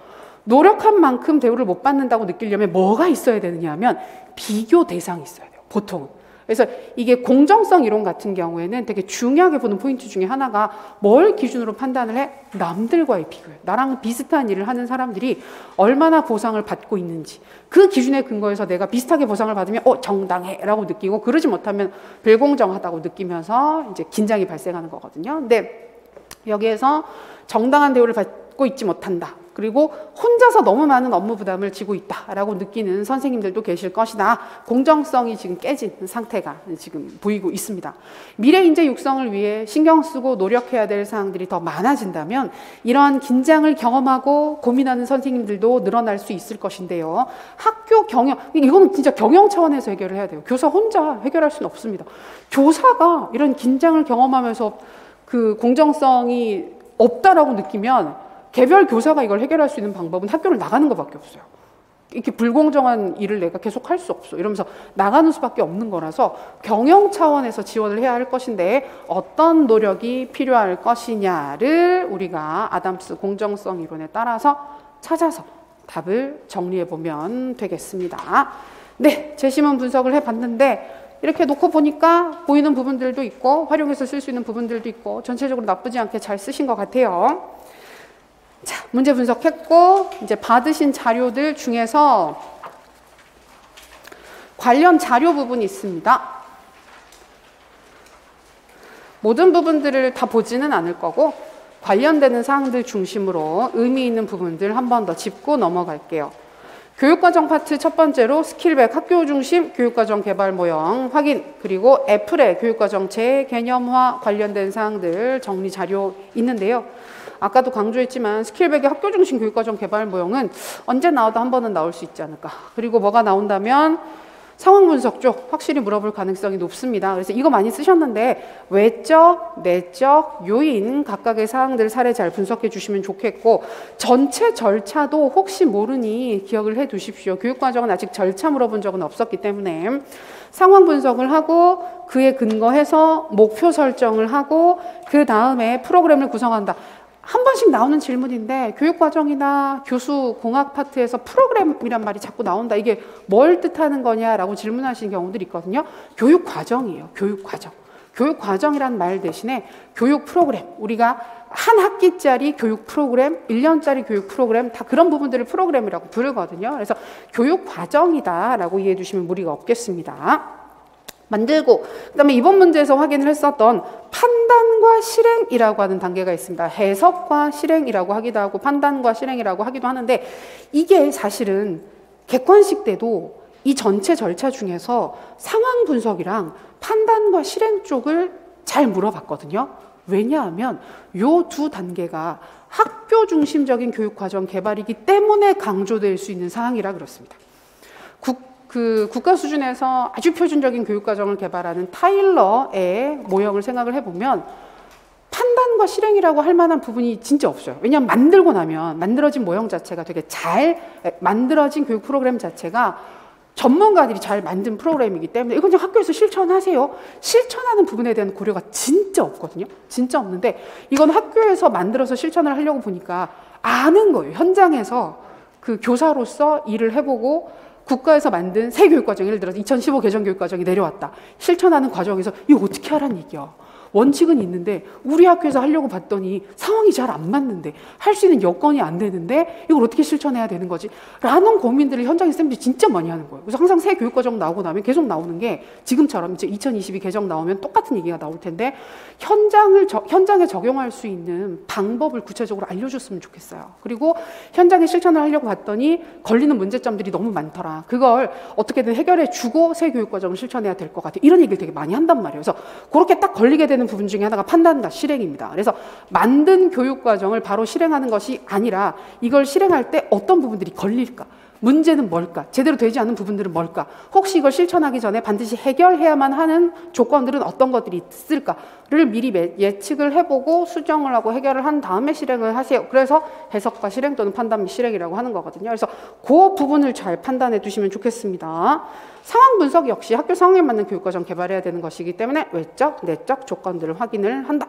노력한 만큼 대우를 못 받는다고 느끼려면 뭐가 있어야 되느냐 하면 비교 대상이 있어야 돼요. 보통은. 그래서 이게 공정성 이론 같은 경우에는 되게 중요하게 보는 포인트 중에 하나가 뭘 기준으로 판단을 해? 남들과의 비교예요. 나랑 비슷한 일을 하는 사람들이 얼마나 보상을 받고 있는지 그 기준에 근거해서 내가 비슷하게 보상을 받으면 정당해 라고 느끼고 그러지 못하면 불공정하다고 느끼면서 이제 긴장이 발생하는 거거든요. 근데 여기에서 정당한 대우를 받고 있지 못한다. 그리고 혼자서 너무 많은 업무 부담을 지고 있다라고 느끼는 선생님들도 계실 것이다. 공정성이 지금 깨진 상태가 지금 보이고 있습니다. 미래 인재 육성을 위해 신경 쓰고 노력해야 될 사항들이 더 많아진다면 이러한 긴장을 경험하고 고민하는 선생님들도 늘어날 수 있을 것인데요. 학교 경영, 이거는 진짜 경영 차원에서 해결을 해야 돼요. 교사 혼자 해결할 수는 없습니다. 교사가 이런 긴장을 경험하면서 그 공정성이 없다라고 느끼면 개별 교사가 이걸 해결할 수 있는 방법은 학교를 나가는 것밖에 없어요. 이렇게 불공정한 일을 내가 계속 할 수 없어. 이러면서 나가는 수밖에 없는 거라서 경영 차원에서 지원을 해야 할 것인데 어떤 노력이 필요할 것이냐를 우리가 아담스 공정성 이론에 따라서 찾아서 답을 정리해 보면 되겠습니다. 네, 제시문 분석을 해봤는데 이렇게 놓고 보니까 보이는 부분들도 있고 활용해서 쓸 수 있는 부분들도 있고 전체적으로 나쁘지 않게 잘 쓰신 것 같아요. 자, 문제 분석했고 이제 받으신 자료들 중에서 관련 자료 부분이 있습니다. 모든 부분들을 다 보지는 않을 거고 관련되는 사항들 중심으로 의미 있는 부분들 한 번 더 짚고 넘어갈게요. 교육과정 파트 첫 번째로 스킬백 학교 중심 교육과정 개발 모형 확인, 그리고 애플의 교육과정 재개념화 관련된 사항들 정리 자료 있는데요. 아까도 강조했지만 스킬백의 학교 중심 교육과정 개발 모형은 언제 나와도 한 번은 나올 수 있지 않을까. 그리고 뭐가 나온다면 상황 분석 쪽 확실히 물어볼 가능성이 높습니다. 그래서 이거 많이 쓰셨는데 외적, 내적, 요인 각각의 사항들 사례 잘 분석해 주시면 좋겠고 전체 절차도 혹시 모르니 기억을 해 두십시오. 교육과정은 아직 절차 물어본 적은 없었기 때문에 상황 분석을 하고 그에 근거해서 목표 설정을 하고 그 다음에 프로그램을 구성한다. 한 번씩 나오는 질문인데 교육과정이나 교수 공학 파트에서 프로그램이란 말이 자꾸 나온다. 이게 뭘 뜻하는 거냐라고 질문하시는 경우들이 있거든요. 교육과정이에요. 교육과정. 교육과정이란 말 대신에 교육 프로그램. 우리가 한 학기짜리 교육 프로그램, 1년짜리 교육 프로그램 다 그런 부분들을 프로그램이라고 부르거든요. 그래서 교육과정이다라고 이해해 주시면 무리가 없겠습니다. 만들고 그다음에 이번 문제에서 확인을 했었던 판단과 실행이라고 하는 단계가 있습니다. 해석과 실행이라고 하기도 하고 판단과 실행이라고 하기도 하는데 이게 사실은 객관식 때도 이 전체 절차 중에서 상황 분석이랑 판단과 실행 쪽을 잘 물어봤거든요. 왜냐하면 요 두 단계가 학교 중심적인 교육과정 개발이기 때문에 강조될 수 있는 사항이라 그렇습니다. 국가 수준에서 아주 표준적인 교육과정을 개발하는 타일러의 모형을 생각을 해보면 판단과 실행이라고 할 만한 부분이 진짜 없어요. 왜냐하면 만들고 나면 만들어진 모형 자체가 되게 잘 만들어진 교육 프로그램 자체가 전문가들이 잘 만든 프로그램이기 때문에 이건 그냥 학교에서 실천하세요. 실천하는 부분에 대한 고려가 진짜 없거든요. 진짜 없는데 이건 학교에서 만들어서 실천을 하려고 보니까 아는 거예요. 현장에서 그 교사로서 일을 해보고 국가에서 만든 새 교육과정, 예를 들어서 2015 개정교육과정이 내려왔다. 실천하는 과정에서 이거 어떻게 하라는 얘기야. 원칙은 있는데 우리 학교에서 하려고 봤더니 상황이 잘 안 맞는데 할 수 있는 여건이 안 되는데 이걸 어떻게 실천해야 되는 거지? 라는 고민들을 현장에서 쌤들이 진짜 많이 하는 거예요. 그래서 항상 새 교육과정 나오고 나면 계속 나오는 게 지금처럼 이제 2022 개정 나오면 똑같은 얘기가 나올 텐데 현장에 적용할 수 있는 방법을 구체적으로 알려줬으면 좋겠어요. 그리고 현장에 실천을 하려고 봤더니 걸리는 문제점들이 너무 많더라. 그걸 어떻게든 해결해 주고 새 교육과정을 실천해야 될 것 같아. 이런 얘기를 되게 많이 한단 말이에요. 그래서 그렇게 딱 걸리게 되는 부분 중에 하나가 판단과 실행입니다. 그래서 만든 교육과정을 바로 실행하는 것이 아니라 이걸 실행할 때 어떤 부분들이 걸릴까? 문제는 뭘까? 제대로 되지 않는 부분들은 뭘까? 혹시 이걸 실천하기 전에 반드시 해결해야만 하는 조건들은 어떤 것들이 있을까를 미리 예측을 해보고 수정을 하고 해결을 한 다음에 실행을 하세요. 그래서 해석과 실행 또는 판단 및 실행이라고 하는 거거든요. 그래서 그 부분을 잘 판단해 두시면 좋겠습니다. 상황 분석 역시 학교 상황에 맞는 교육과정 개발해야 되는 것이기 때문에 외적, 내적 조건들을 확인을 한다.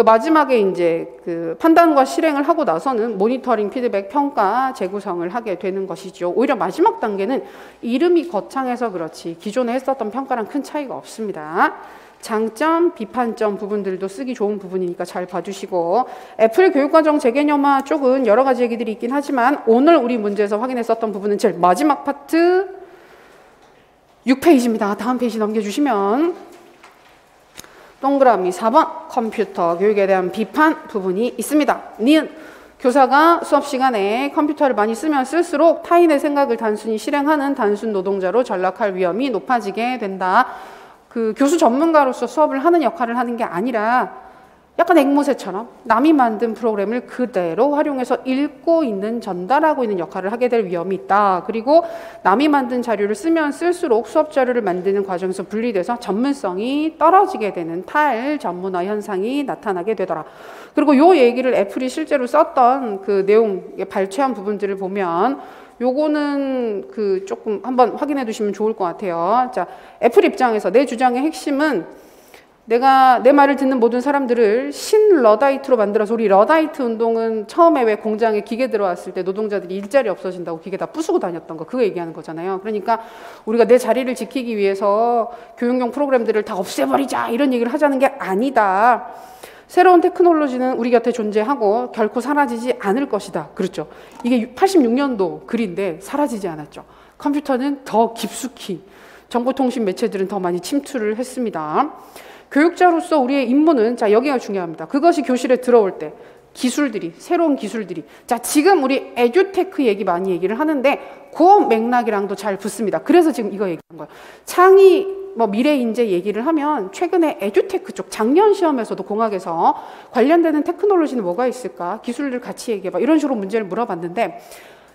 마지막에 이제 그 판단과 실행을 하고 나서는 모니터링, 피드백, 평가, 재구성을 하게 되는 것이죠. 오히려 마지막 단계는 이름이 거창해서 그렇지 기존에 했었던 평가랑 큰 차이가 없습니다. 장점, 비판점 부분들도 쓰기 좋은 부분이니까 잘 봐주시고 애플 교육과정 재개념화 쪽은 여러 가지 얘기들이 있긴 하지만 오늘 우리 문제에서 확인했었던 부분은 제일 마지막 파트 6페이지입니다. 다음 페이지 넘겨주시면 동그라미 4번 컴퓨터 교육에 대한 비판 부분이 있습니다. 니은 교사가 수업 시간에 컴퓨터를 많이 쓰면 쓸수록 타인의 생각을 단순히 실행하는 단순 노동자로 전락할 위험이 높아지게 된다. 그 교수 전문가로서 수업을 하는 역할을 하는 게 아니라 약간 앵무새처럼 남이 만든 프로그램을 그대로 활용해서 읽고 있는, 전달하고 있는 역할을 하게 될 위험이 있다. 그리고 남이 만든 자료를 쓰면 쓸수록 수업 자료를 만드는 과정에서 분리돼서 전문성이 떨어지게 되는 탈전문화 현상이 나타나게 되더라. 그리고 이 얘기를 애플이 실제로 썼던 그 내용, 발췌한 부분들을 보면 요거는 그 조금 한번 확인해 두시면 좋을 것 같아요. 자, 애플 입장에서 내 주장의 핵심은 내가 내 말을 듣는 모든 사람들을 신러다이트로 만들어서, 우리 러다이트 운동은 처음에 왜 공장에 기계 들어왔을 때 노동자들이 일자리 없어진다고 기계 다 부수고 다녔던 거, 그거 얘기하는 거잖아요. 그러니까 우리가 내 자리를 지키기 위해서 교육용 프로그램들을 다 없애버리자 이런 얘기를 하자는 게 아니다. 새로운 테크놀로지는 우리 곁에 존재하고 결코 사라지지 않을 것이다. 그렇죠. 이게 86년도 글인데 사라지지 않았죠. 컴퓨터는 더 깊숙이, 정보통신 매체들은 더 많이 침투를 했습니다. 교육자로서 우리의 임무는, 자, 여기가 중요합니다. 그것이 교실에 들어올 때 기술들이, 새로운 기술들이, 자, 지금 우리 에듀테크 얘기 많이 얘기를 하는데 그 맥락이랑도 잘 붙습니다. 그래서 지금 이거 얘기한 거예요. 창의 미래 인재 얘기를 하면 최근에 에듀테크 쪽 작년 시험에서도 공학에서 관련되는 테크놀로지는 뭐가 있을까? 기술들 같이 얘기해봐. 이런 식으로 문제를 물어봤는데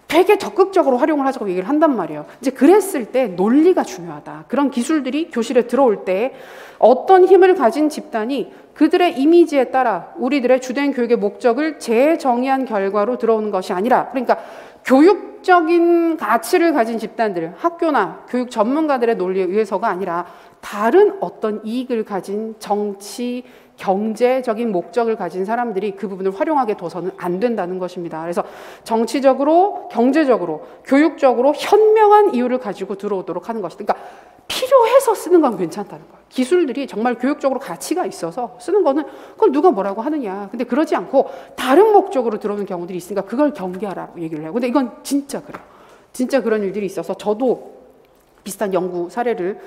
되게 적극적으로 활용을 하자고 얘기를 한단 말이에요. 이제 그랬을 때 논리가 중요하다. 그런 기술들이 교실에 들어올 때 어떤 힘을 가진 집단이 그들의 이미지에 따라 우리들의 주된 교육의 목적을 재정의한 결과로 들어오는 것이 아니라, 그러니까 교육적인 가치를 가진 집단들, 학교나 교육 전문가들의 논리에 의해서가 아니라 다른 어떤 이익을 가진 정치, 경제적인 목적을 가진 사람들이 그 부분을 활용하게 둬서는 안 된다는 것입니다. 그래서 정치적으로, 경제적으로, 교육적으로 현명한 이유를 가지고 들어오도록 하는 것이다. 그러니까 필요해서 쓰는 건 괜찮다는 거예요. 기술들이 정말 교육적으로 가치가 있어서 쓰는 거는 그걸 누가 뭐라고 하느냐. 근데 그러지 않고 다른 목적으로 들어오는 경우들이 있으니까 그걸 경계하라고 얘기를 해요. 근데 이건 진짜 그래요. 진짜 그런 일들이 있어서 저도 비슷한 연구 사례를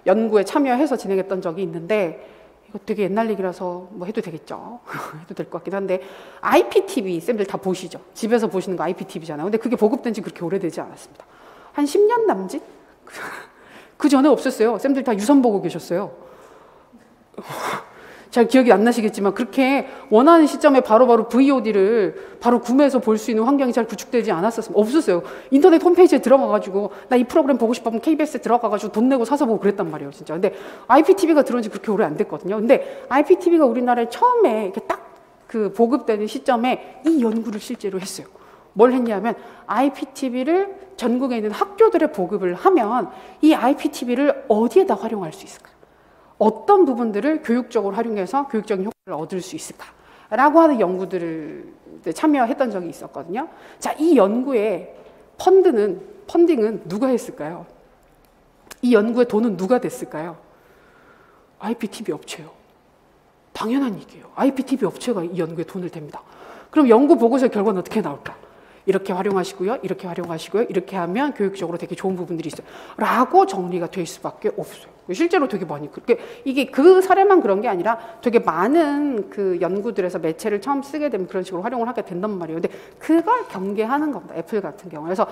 연구에 참여해서 진행했던 적이 있는데 이거 되게 옛날 얘기라서 뭐 해도 되겠죠. 해도 될 것 같기도 한데 IPTV 쌤들 다 보시죠. 집에서 보시는 거 IPTV잖아요. 근데 그게 보급된 지 그렇게 오래되지 않았습니다. 한 10년 남짓? 그 전에 없었어요. 쌤들 다 유선 보고 계셨어요. 잘 기억이 안 나시겠지만 그렇게 원하는 시점에 바로바로 VOD를 바로 구매해서 볼 수 있는 환경이 잘 구축되지 않았었어요. 없었어요. 인터넷 홈페이지에 들어가가지고 나 이 프로그램 보고 싶으면 KBS에 들어가가지고 돈 내고 사서 보고 그랬단 말이에요. 진짜. 근데 IPTV가 들어온 지 그렇게 오래 안 됐거든요. 근데 IPTV가 우리나라에 처음에 이렇게 딱 그 보급되는 시점에 이 연구를 실제로 했어요. 뭘 했냐면 IPTV를 전국에 있는 학교들에 보급을 하면 이 IPTV를 어디에다 활용할 수 있을까? 어떤 부분들을 교육적으로 활용해서 교육적인 효과를 얻을 수 있을까라고 하는 연구들을 참여했던 적이 있었거든요. 자, 이 연구의 펀딩은 누가 했을까요? 이 연구의 돈은 누가 댔을까요? IPTV 업체요. 당연한 얘기예요. IPTV 업체가 이 연구에 돈을 댑니다. 그럼 연구 보고서의 결과는 어떻게 나올까? 이렇게 활용하시고요. 이렇게 활용하시고요. 이렇게 하면 교육적으로 되게 좋은 부분들이 있어요. 라고 정리가 될 수밖에 없어요. 실제로 되게 많이 그렇게 이게 그 사례만 그런 게 아니라 되게 많은 그 연구들에서 매체를 처음 쓰게 되면 그런 식으로 활용을 하게 된단 말이에요. 근데 그걸 경계하는 겁니다. 애플 같은 경우. 그래서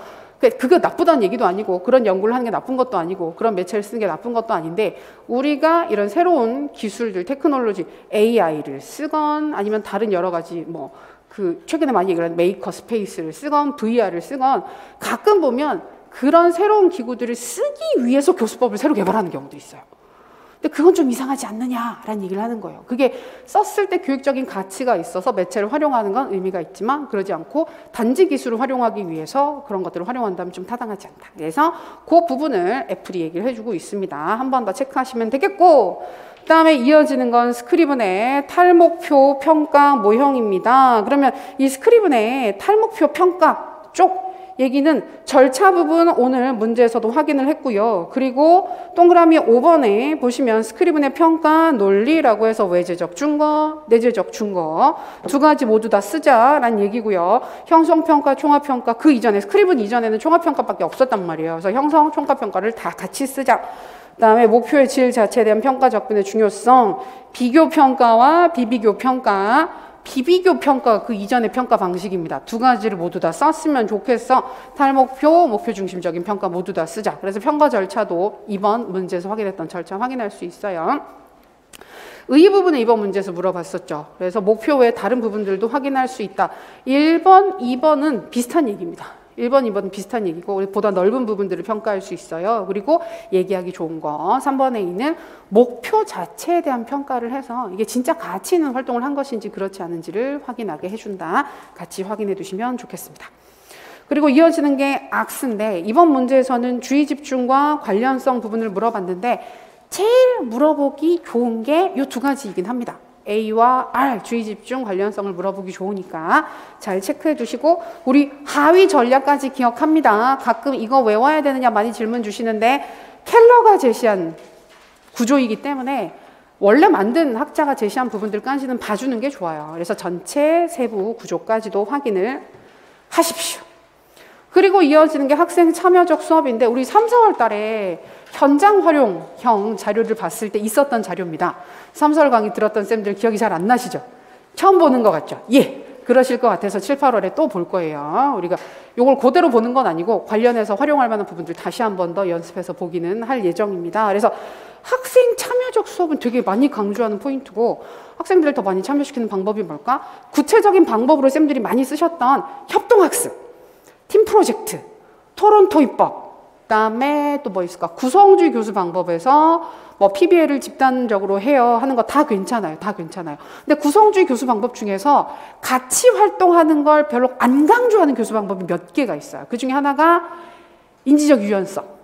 그게 나쁘다는 얘기도 아니고 그런 연구를 하는 게 나쁜 것도 아니고 그런 매체를 쓰는 게 나쁜 것도 아닌데 우리가 이런 새로운 기술들, 테크놀로지, AI를 쓰건 아니면 다른 여러 가지 뭐 그 최근에 많이 얘기하는 메이커 스페이스를 쓰건 VR을 쓰건 가끔 보면 그런 새로운 기구들을 쓰기 위해서 교수법을 새로 개발하는 경우도 있어요. 근데 그건 좀 이상하지 않느냐라는 얘기를 하는 거예요. 그게 썼을 때 교육적인 가치가 있어서 매체를 활용하는 건 의미가 있지만 그러지 않고 단지 기술을 활용하기 위해서 그런 것들을 활용한다면 좀 타당하지 않다. 그래서 그 부분을 애플이 얘기를 해주고 있습니다. 한 번 더 체크하시면 되겠고 그 다음에 이어지는 건 스크리븐의 탈목표 평가 모형입니다. 그러면 이 스크리븐의 탈목표 평가 쪽 얘기는 절차 부분 오늘 문제에서도 확인을 했고요. 그리고 동그라미 5번에 보시면 스크리븐의 평가 논리라고 해서 외제적 준거, 내재적 준거 두 가지 모두 다 쓰자라는 얘기고요. 형성평가, 총합평가 그 이전에 스크리븐 이전에는 총합평가밖에 없었단 말이에요. 그래서 형성, 총합평가를 다 같이 쓰자. 그다음에 목표의 질 자체에 대한 평가 접근의 중요성, 비교평가와 비비교평가, 비비교평가가 그 이전의 평가 방식입니다. 두 가지를 모두 다 썼으면 좋겠어. 탈목표, 목표 중심적인 평가 모두 다 쓰자. 그래서 평가 절차도 이번 문제에서 확인했던 절차 확인할 수 있어요. 의 부분은 이번 문제에서 물어봤었죠. 그래서 목표 외에 다른 부분들도 확인할 수 있다. 1번, 2번은 비슷한 얘기입니다. 1번, 2번은 비슷한 얘기고 보다 넓은 부분들을 평가할 수 있어요. 그리고 얘기하기 좋은 거 3번에 있는 목표 자체에 대한 평가를 해서 이게 진짜 가치 있는 활동을 한 것인지 그렇지 않은지를 확인하게 해준다. 같이 확인해 두시면 좋겠습니다. 그리고 이어지는 게 악스인데 이번 문제에서는 주의 집중과 관련성 부분을 물어봤는데 제일 물어보기 좋은 게 이 두 가지이긴 합니다. A와 R, 주의 집중 관련성을 물어보기 좋으니까 잘 체크해 두시고 우리 하위 전략까지 기억합니다. 가끔 이거 외워야 되느냐 많이 질문 주시는데 켈러가 제시한 구조이기 때문에 원래 만든 학자가 제시한 부분들까지는 봐주는 게 좋아요. 그래서 전체 세부 구조까지도 확인을 하십시오. 그리고 이어지는 게 학생 참여적 수업인데 우리 3, 4월 달에 현장 활용형 자료를 봤을 때 있었던 자료입니다. 3, 4월 강의 들었던 쌤들 기억이 잘 안 나시죠? 처음 보는 것 같죠? 예, 그러실 것 같아서 7, 8월에 또 볼 거예요. 우리가 이걸 그대로 보는 건 아니고 관련해서 활용할 만한 부분들 다시 한 번 더 연습해서 보기는 할 예정입니다. 그래서 학생 참여적 수업은 되게 많이 강조하는 포인트고 학생들을 더 많이 참여시키는 방법이 뭘까? 구체적인 방법으로 쌤들이 많이 쓰셨던 협동학습, 팀 프로젝트, 토론 토의법 그다음에 또 뭐 있을까? 구성주의 교수 방법에서 뭐 PBL을 집단적으로 해요 하는 거 다 괜찮아요. 다 괜찮아요. 근데 구성주의 교수 방법 중에서 같이 활동하는 걸 별로 안 강조하는 교수 방법이 몇 개가 있어요. 그 중에 하나가 인지적 유연성.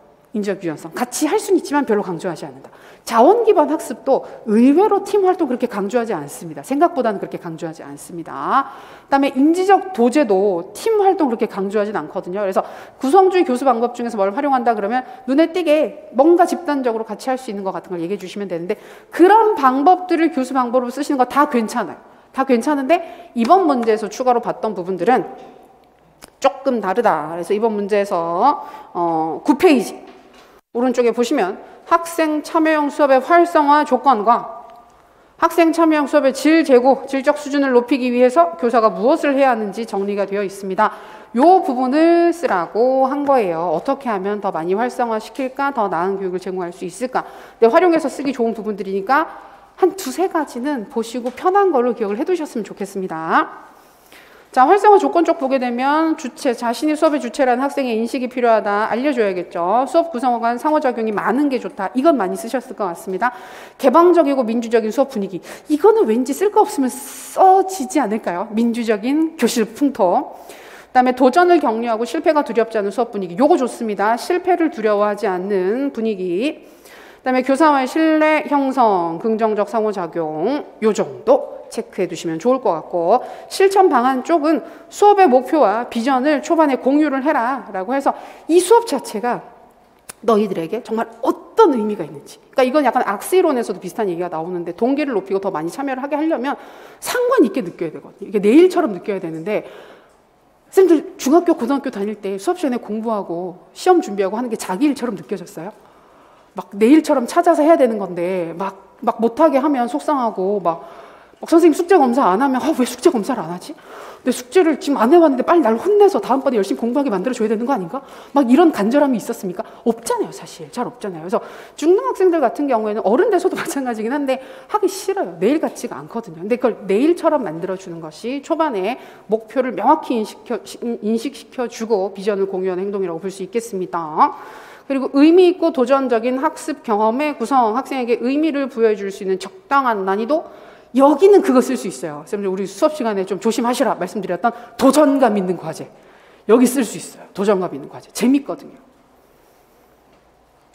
같이 할 수는 있지만 별로 강조하지 않는다. 자원 기반 학습도 의외로 팀 활동 그렇게 강조하지 않습니다. 생각보다는 그렇게 강조하지 않습니다. 그다음에 인지적 도제도 팀 활동 그렇게 강조하진 않거든요. 그래서 구성주의 교수 방법 중에서 뭘 활용한다 그러면 눈에 띄게 뭔가 집단적으로 같이 할 수 있는 것 같은 걸 얘기해 주시면 되는데 그런 방법들을 교수 방법으로 쓰시는 거 다 괜찮아요. 다 괜찮은데 이번 문제에서 추가로 봤던 부분들은 조금 다르다. 그래서 이번 문제에서 9페이지 오른쪽에 보시면 학생 참여형 수업의 활성화 조건과 학생 참여형 수업의 질 제고, 질적 수준을 높이기 위해서 교사가 무엇을 해야 하는지 정리가 되어 있습니다. 이 부분을 쓰라고 한 거예요. 어떻게 하면 더 많이 활성화시킬까? 더 나은 교육을 제공할 수 있을까? 근데 활용해서 쓰기 좋은 부분들이니까 한 두세 가지는 보시고 편한 걸로 기억을 해두셨으면 좋겠습니다. 자, 활성화 조건 쪽 보게 되면 주체, 자신이 수업의 주체라는 학생의 인식이 필요하다. 알려줘야겠죠. 수업 구성과 간 상호작용이 많은 게 좋다. 이건 많이 쓰셨을 것 같습니다. 개방적이고 민주적인 수업 분위기. 이거는 왠지 쓸 거 없으면 써지지 않을까요? 민주적인 교실 풍토. 그다음에 도전을 격려하고 실패가 두렵지 않은 수업 분위기. 요거 좋습니다. 실패를 두려워하지 않는 분위기. 그다음에 교사와의 신뢰 형성, 긍정적 상호작용. 요 정도 체크해 두시면 좋을 것 같고, 실천 방안 쪽은 수업의 목표와 비전을 초반에 공유를 해라 라고 해서 이 수업 자체가 너희들에게 정말 어떤 의미가 있는지, 그러니까 이건 약간 악세이론에서도 비슷한 얘기가 나오는데 동기를 높이고 더 많이 참여를 하게 하려면 상관 있게 느껴야 되거든요. 이게 내일처럼 느껴야 되는데, 선생님들 중학교 고등학교 다닐 때 수업 시간에 공부하고 시험 준비하고 하는 게 자기 일처럼 느껴졌어요? 막 내일처럼 찾아서 해야 되는 건데 막 못하게 하면 속상하고 막 선생님 숙제 검사 안 하면 왜 숙제 검사를 안 하지? 근데 숙제를 지금 안 해봤는데 빨리 날 혼내서 다음번에 열심히 공부하게 만들어줘야 되는 거 아닌가? 막 이런 간절함이 있었습니까? 없잖아요, 사실. 잘 없잖아요. 그래서 중등학생들 같은 경우에는 어른 돼서도 마찬가지긴 한데 하기 싫어요. 내일 같지가 않거든요. 근데 그걸 내일처럼 만들어주는 것이 초반에 목표를 명확히 인식시켜주고 비전을 공유하는 행동이라고 볼 수 있겠습니다. 그리고 의미 있고 도전적인 학습 경험의 구성, 학생에게 의미를 부여해 줄 수 있는 적당한 난이도, 여기는 그거 쓸 수 있어요. 선생님, 우리 수업 시간에 좀 조심하시라 말씀드렸던 도전감 있는 과제. 여기 쓸 수 있어요. 도전감 있는 과제. 재밌거든요.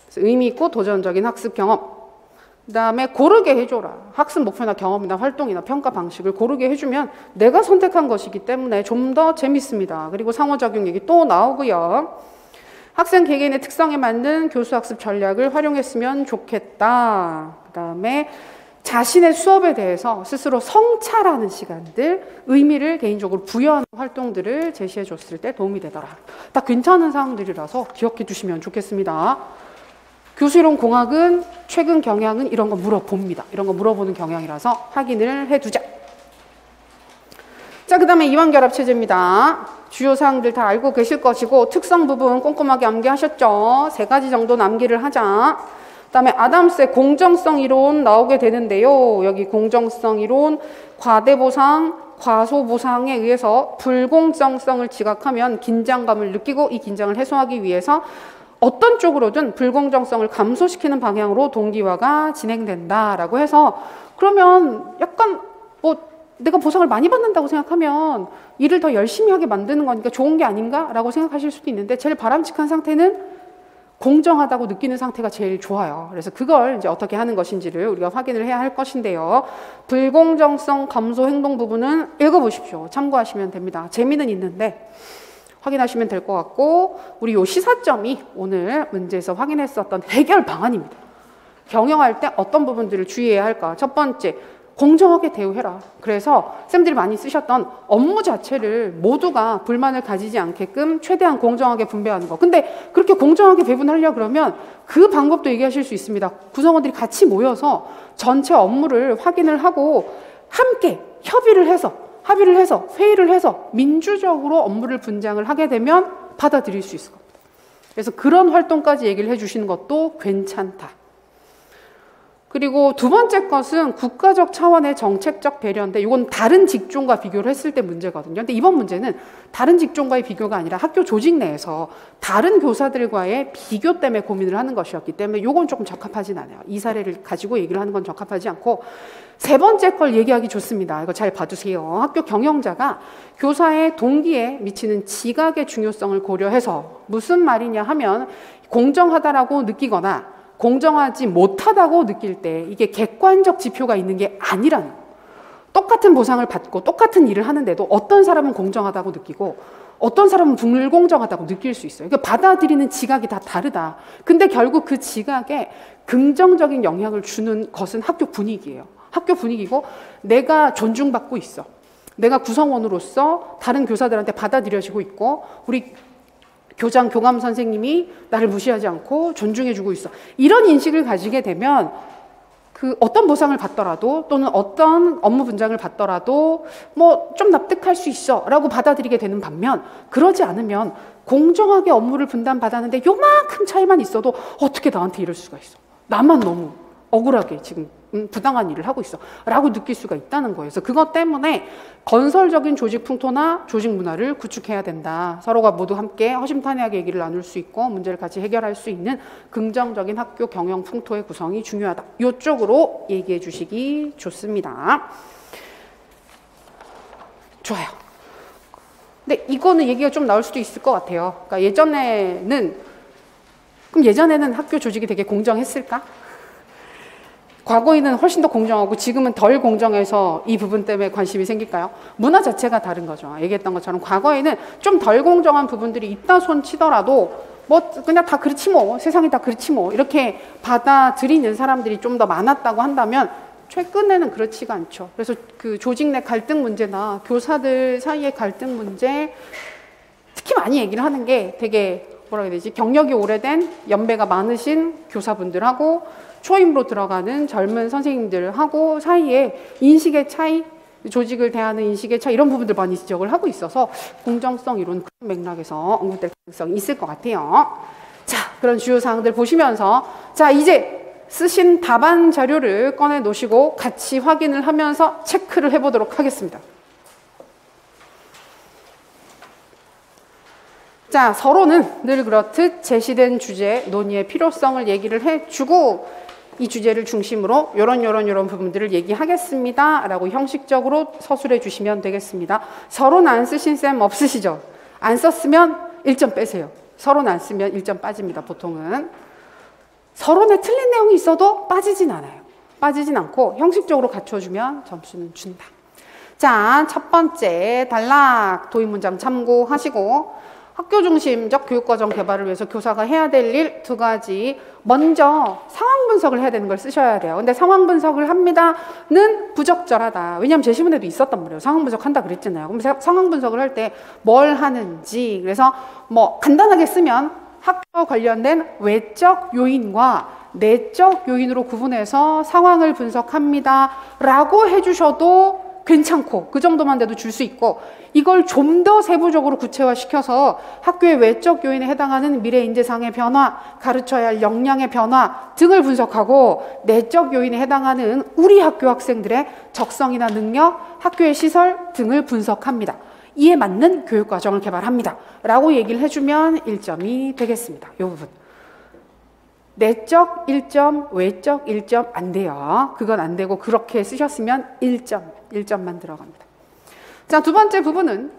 그래서 의미 있고 도전적인 학습 경험. 그 다음에 고르게 해줘라. 학습 목표나 경험이나 활동이나 평가 방식을 고르게 해주면 내가 선택한 것이기 때문에 좀 더 재밌습니다. 그리고 상호작용 얘기 또 나오고요. 학생 개개인의 특성에 맞는 교수학습 전략을 활용했으면 좋겠다. 그 다음에 자신의 수업에 대해서 스스로 성찰하는 시간들, 의미를 개인적으로 부여하는 활동들을 제시해 줬을 때 도움이 되더라. 다 괜찮은 사항들이라서 기억해 두시면 좋겠습니다. 교수이론 공학은 최근 경향은 이런 거 물어봅니다. 이런 거 물어보는 경향이라서 확인을 해두자. 자, 그 다음에 이완결합체제입니다. 주요 사항들 다 알고 계실 것이고 특성 부분 꼼꼼하게 암기하셨죠? 3가지 정도 암기를 하자. 그 다음에 아담스의 공정성 이론 나오게 되는데요. 여기 공정성 이론, 과대보상, 과소보상에 의해서 불공정성을 지각하면 긴장감을 느끼고 이 긴장을 해소하기 위해서 어떤 쪽으로든 불공정성을 감소시키는 방향으로 동기화가 진행된다라고 해서, 그러면 약간 내가 보상을 많이 받는다고 생각하면 일을 더 열심히 하게 만드는 거니까 좋은 게 아닌가라고 생각하실 수도 있는데, 제일 바람직한 상태는 공정하다고 느끼는 상태가 제일 좋아요. 그래서 그걸 이제 어떻게 하는 것인지를 우리가 확인을 해야 할 것인데요. 불공정성 감소 행동 부분은 읽어보십시오. 참고하시면 됩니다. 재미는 있는데 확인하시면 될 것 같고, 우리 요 시사점이 오늘 문제에서 확인했었던 해결 방안입니다. 경영할 때 어떤 부분들을 주의해야 할까? 첫 번째, 공정하게 대우해라. 그래서 쌤들이 많이 쓰셨던 업무 자체를 모두가 불만을 가지지 않게끔 최대한 공정하게 분배하는 거. 근데 그렇게 공정하게 배분하려고 그러면 그 방법도 얘기하실 수 있습니다. 구성원들이 같이 모여서 전체 업무를 확인을 하고 함께 합의를 해서 회의를 해서 민주적으로 업무를 분장을 하게 되면 받아들일 수 있을 겁니다. 그래서 그런 활동까지 얘기를 해주시는 것도 괜찮다. 그리고 두 번째 것은 국가적 차원의 정책적 배려인데 이건 다른 직종과 비교를 했을 때 문제거든요. 근데 이번 문제는 다른 직종과의 비교가 아니라 학교 조직 내에서 다른 교사들과의 비교 때문에 고민을 하는 것이었기 때문에 이건 조금 적합하진 않아요. 이 사례를 가지고 얘기를 하는 건 적합하지 않고 세 번째 걸 얘기하기 좋습니다. 이거 잘 봐두세요. 학교 경영자가 교사의 동기에 미치는 지각의 중요성을 고려해서 무슨 말이냐 하면 공정하다라고 느끼거나 공정하지 못하다고 느낄 때 이게 객관적 지표가 있는 게 아니라는 거예요. 똑같은 보상을 받고 똑같은 일을 하는데도 어떤 사람은 공정하다고 느끼고 어떤 사람은 불공정하다고 느낄 수 있어요. 그러니까 받아들이는 지각이 다 다르다. 근데 결국 그 지각에 긍정적인 영향을 주는 것은 학교 분위기예요. 학교 분위기고 내가 존중받고 있어. 내가 구성원으로서 다른 교사들한테 받아들여지고 있고 우리 교장, 교감 선생님이 나를 무시하지 않고 존중해주고 있어. 이런 인식을 가지게 되면 그 어떤 보상을 받더라도 또는 어떤 업무 분장을 받더라도 뭐 좀 납득할 수 있어 라고 받아들이게 되는 반면 그러지 않으면 공정하게 업무를 분담받았는데 요만큼 차이만 있어도 어떻게 나한테 이럴 수가 있어. 나만 너무 억울하게 지금 부당한 일을 하고 있어 라고 느낄 수가 있다는 거예요. 그래서 그것 때문에 건설적인 조직 풍토나 조직 문화를 구축해야 된다. 서로가 모두 함께 허심탄회하게 얘기를 나눌 수 있고 문제를 같이 해결할 수 있는 긍정적인 학교 경영 풍토의 구성이 중요하다. 이쪽으로 얘기해 주시기 좋습니다. 좋아요. 근데 이거는 얘기가 좀 나올 수도 있을 것 같아요. 그러니까 예전에는 학교 조직이 되게 공정했을까? 과거에는 훨씬 더 공정하고 지금은 덜 공정해서 이 부분 때문에 관심이 생길까요? 문화 자체가 다른 거죠. 얘기했던 것처럼 과거에는 좀 덜 공정한 부분들이 있다 손 치더라도 뭐 그냥 다 그렇지 뭐 세상이 다 그렇지 뭐 이렇게 받아들이는 사람들이 좀 더 많았다고 한다면 최근에는 그렇지가 않죠. 그래서 그 조직 내 갈등 문제나 교사들 사이의 갈등 문제 특히 많이 얘기를 하는 게 되게 뭐라 해야 되지? 경력이 오래된 연배가 많으신 교사분들하고 초임으로 들어가는 젊은 선생님들하고 사이에 인식의 차이, 조직을 대하는 인식의 차이 이런 부분들 많이 지적을 하고 있어서 공정성 이론 그런 맥락에서 언급될 가능성이 있을 것 같아요. 자, 그런 주요 사항들 보시면서 자 이제 쓰신 답안 자료를 꺼내 놓으시고 같이 확인을 하면서 체크를 해보도록 하겠습니다. 자, 서로는 늘 그렇듯 제시된 주제, 논의의 필요성을 얘기를 해주고 이 주제를 중심으로 요런 부분들을 얘기하겠습니다 라고 형식적으로 서술해 주시면 되겠습니다. 서론 안 쓰신 쌤 없으시죠? 안 썼으면 1점 빼세요. 서론 안 쓰면 1점 빠집니다. 보통은. 서론에 틀린 내용이 있어도 빠지진 않아요. 빠지진 않고 형식적으로 갖춰주면 점수는 준다. 자, 첫 번째 단락 도입 문장 참고하시고 학교 중심적 교육과정 개발을 위해서 교사가 해야 될 일 2가지. 먼저 상황 분석을 해야 되는 걸 쓰셔야 돼요. 근데 상황 분석을 합니다는 부적절하다. 왜냐하면 제 시문에도 있었단 말이에요. 상황 분석한다 그랬잖아요. 그럼 상황 분석을 할 때 뭘 하는지. 그래서 뭐 간단하게 쓰면 학교 관련된 외적 요인과 내적 요인으로 구분해서 상황을 분석합니다 라고 해주셔도 괜찮고 그 정도만 돼도 줄 수 있고 이걸 좀 더 세부적으로 구체화시켜서 학교의 외적 요인에 해당하는 미래 인재상의 변화, 가르쳐야 할 역량의 변화 등을 분석하고 내적 요인에 해당하는 우리 학교 학생들의 적성이나 능력, 학교의 시설 등을 분석합니다. 이에 맞는 교육과정을 개발합니다. 라고 얘기를 해주면 1점이 되겠습니다. 이 부분. 내적 1점, 외적 1점 안 돼요. 그건 안 되고 그렇게 쓰셨으면 1점만 들어갑니다. 자, 두 번째 부분은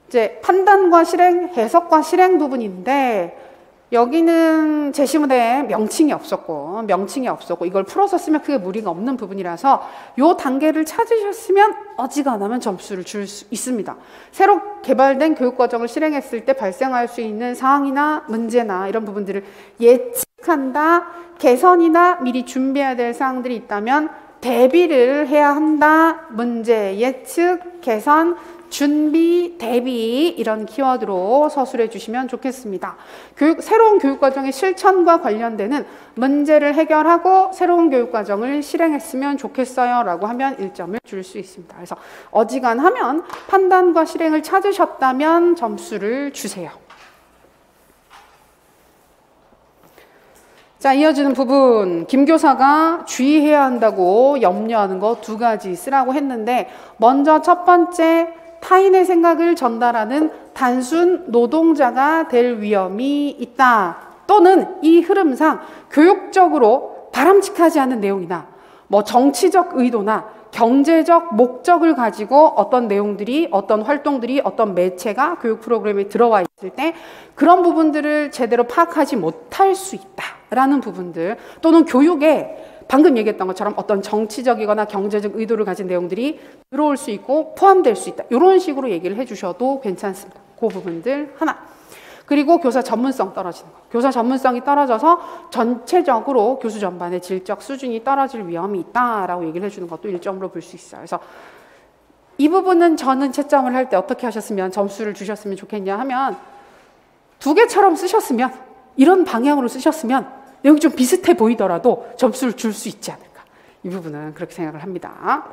이제 판단과 실행, 해석과 실행 부분인데 여기는 제시문에 명칭이 없었고 이걸 풀어서 쓰면 그게 무리가 없는 부분이라서 요 단계를 찾으셨으면 어지간하면 점수를 줄 수 있습니다. 새로 개발된 교육과정을 실행했을 때 발생할 수 있는 사항이나 문제나 이런 부분들을 예측한다, 개선이나 미리 준비해야 될 사항들이 있다면 대비를 해야 한다, 문제, 예측, 개선, 준비, 대비 이런 키워드로 서술해 주시면 좋겠습니다. 새로운 교육과정의 실천과 관련되는 문제를 해결하고 새로운 교육과정을 실행했으면 좋겠어요 라고 하면 1점을 줄 수 있습니다. 그래서 어지간하면 판단과 실행을 찾으셨다면 점수를 주세요. 자, 이어지는 부분. 김 교사가 주의해야 한다고 염려하는 거 두 가지 쓰라고 했는데, 먼저 첫 번째, 타인의 생각을 전달하는 단순 노동자가 될 위험이 있다. 또는 이 흐름상 교육적으로 바람직하지 않은 내용이나 뭐 정치적 의도나 경제적 목적을 가지고 어떤 내용들이, 어떤 활동들이, 어떤 매체가 교육 프로그램에 들어와 있을 때 그런 부분들을 제대로 파악하지 못할 수 있다라는 부분들, 또는 교육에 방금 얘기했던 것처럼 어떤 정치적이거나 경제적 의도를 가진 내용들이 들어올 수 있고 포함될 수 있다. 이런 식으로 얘기를 해주셔도 괜찮습니다. 그 부분들 하나. 그리고 교사 전문성 떨어지는 거. 교사 전문성이 떨어져서 전체적으로 교수 전반의 질적 수준이 떨어질 위험이 있다라고 얘기를 해주는 것도 일점으로 볼 수 있어요. 그래서 이 부분은 저는 채점을 할 때 어떻게 하셨으면 점수를 주셨으면 좋겠냐 하면, 두 개처럼 쓰셨으면, 이런 방향으로 쓰셨으면 내용이 좀 비슷해 보이더라도 점수를 줄 수 있지 않을까. 이 부분은 그렇게 생각을 합니다.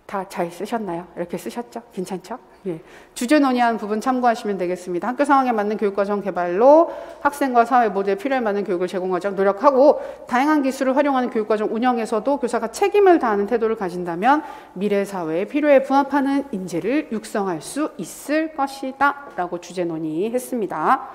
다 잘 쓰셨나요? 이렇게 쓰셨죠? 괜찮죠? 예. 주제 논의한 부분 참고하시면 되겠습니다. 학교 상황에 맞는 교육과정 개발로 학생과 사회 모두의 필요에 맞는 교육을 제공하자고 노력하고, 다양한 기술을 활용하는 교육과정 운영에서도 교사가 책임을 다하는 태도를 가진다면 미래 사회의 필요에 부합하는 인재를 육성할 수 있을 것이다 라고 주제 논의했습니다.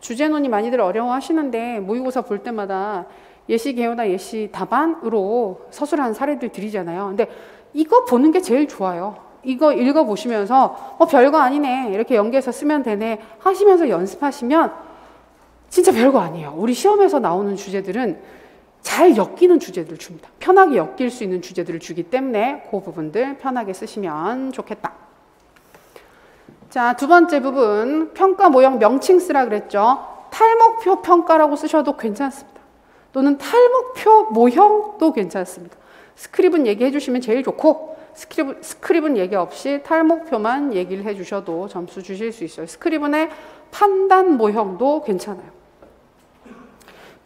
주제 논의 많이들 어려워하시는데 모의고사 볼 때마다 예시 개요나 예시 답안으로 서술한 사례들 드리잖아요. 근데 이거 보는 게 제일 좋아요. 이거 읽어보시면서 별거 아니네, 이렇게 연계해서 쓰면 되네 하시면서 연습하시면 진짜 별거 아니에요. 우리 시험에서 나오는 주제들은 잘 엮이는 주제들을 줍니다. 편하게 엮일 수 있는 주제들을 주기 때문에 그 부분들 편하게 쓰시면 좋겠다. 자, 두 번째 부분, 평가 모형 명칭 쓰라 그랬죠. 탈목표 평가라고 쓰셔도 괜찮습니다. 또는 탈목표 모형도 괜찮습니다. 스크립은 얘기해 주시면 제일 좋고, 스크립은 얘기 없이 탈목표만 얘기를 해 주셔도 점수 주실 수 있어요. 스크립은의 판단 모형도 괜찮아요.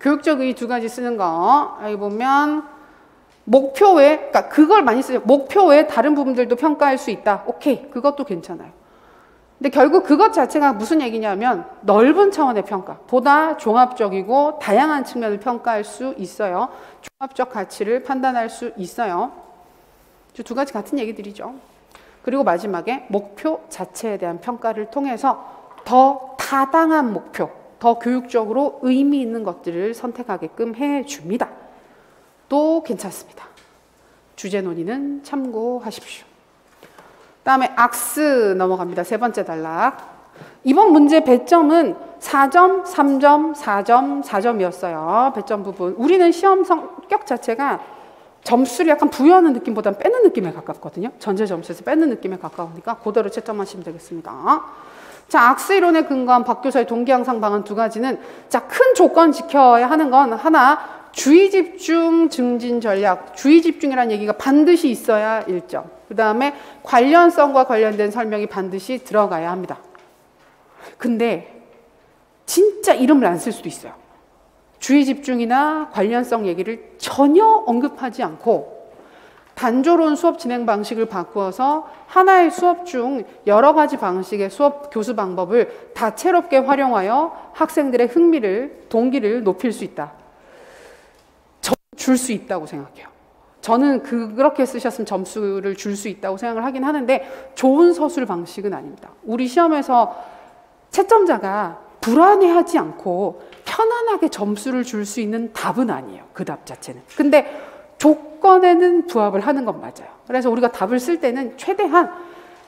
교육적 의의 두 가지 쓰는 거, 여기 보면 목표 외, 그러니까 그걸 많이 쓰죠. 목표 외 다른 부분들도 평가할 수 있다. 오케이, 그것도 괜찮아요. 근데 결국 그것 자체가 무슨 얘기냐면 넓은 차원의 평가, 보다 종합적이고 다양한 측면을 평가할 수 있어요. 종합적 가치를 판단할 수 있어요. 두 가지 같은 얘기들이죠. 그리고 마지막에 목표 자체에 대한 평가를 통해서 더 타당한 목표, 더 교육적으로 의미 있는 것들을 선택하게끔 해줍니다. 또 괜찮습니다. 주제 논의는 참고하십시오. 다음에 악스 넘어갑니다. 세 번째 단락. 이번 문제 배점은 4점, 3점, 4점, 4점이었어요. 배점 부분. 우리는 시험 성격 자체가 점수를 약간 부여하는 느낌보다는 빼는 느낌에 가깝거든요. 전체 점수에서 빼는 느낌에 가까우니까 그대로 채점하시면 되겠습니다. 자, 악스 이론에 근거한 박 교사의 동기 향상 방안 두 가지는, 자, 큰 조건 지켜야 하는 건 하나, 주의 집중 증진 전략. 주의 집중이라는 얘기가 반드시 있어야 1점. 그 다음에 관련성과 관련된 설명이 반드시 들어가야 합니다. 근데 진짜 이름을 안 쓸 수도 있어요. 주의 집중이나 관련성 얘기를 전혀 언급하지 않고 단조로운 수업 진행 방식을 바꾸어서 하나의 수업 중 여러 가지 방식의 수업 교수 방법을 다채롭게 활용하여 학생들의 흥미를, 동기를 높일 수 있다. 줄 수 있다고 생각해요. 저는 그렇게 쓰셨으면 점수를 줄 수 있다고 생각을 하긴 하는데 좋은 서술 방식은 아닙니다. 우리 시험에서 채점자가 불안해하지 않고 편안하게 점수를 줄 수 있는 답은 아니에요. 그 답 자체는. 근데 조건에는 부합을 하는 건 맞아요. 그래서 우리가 답을 쓸 때는 최대한,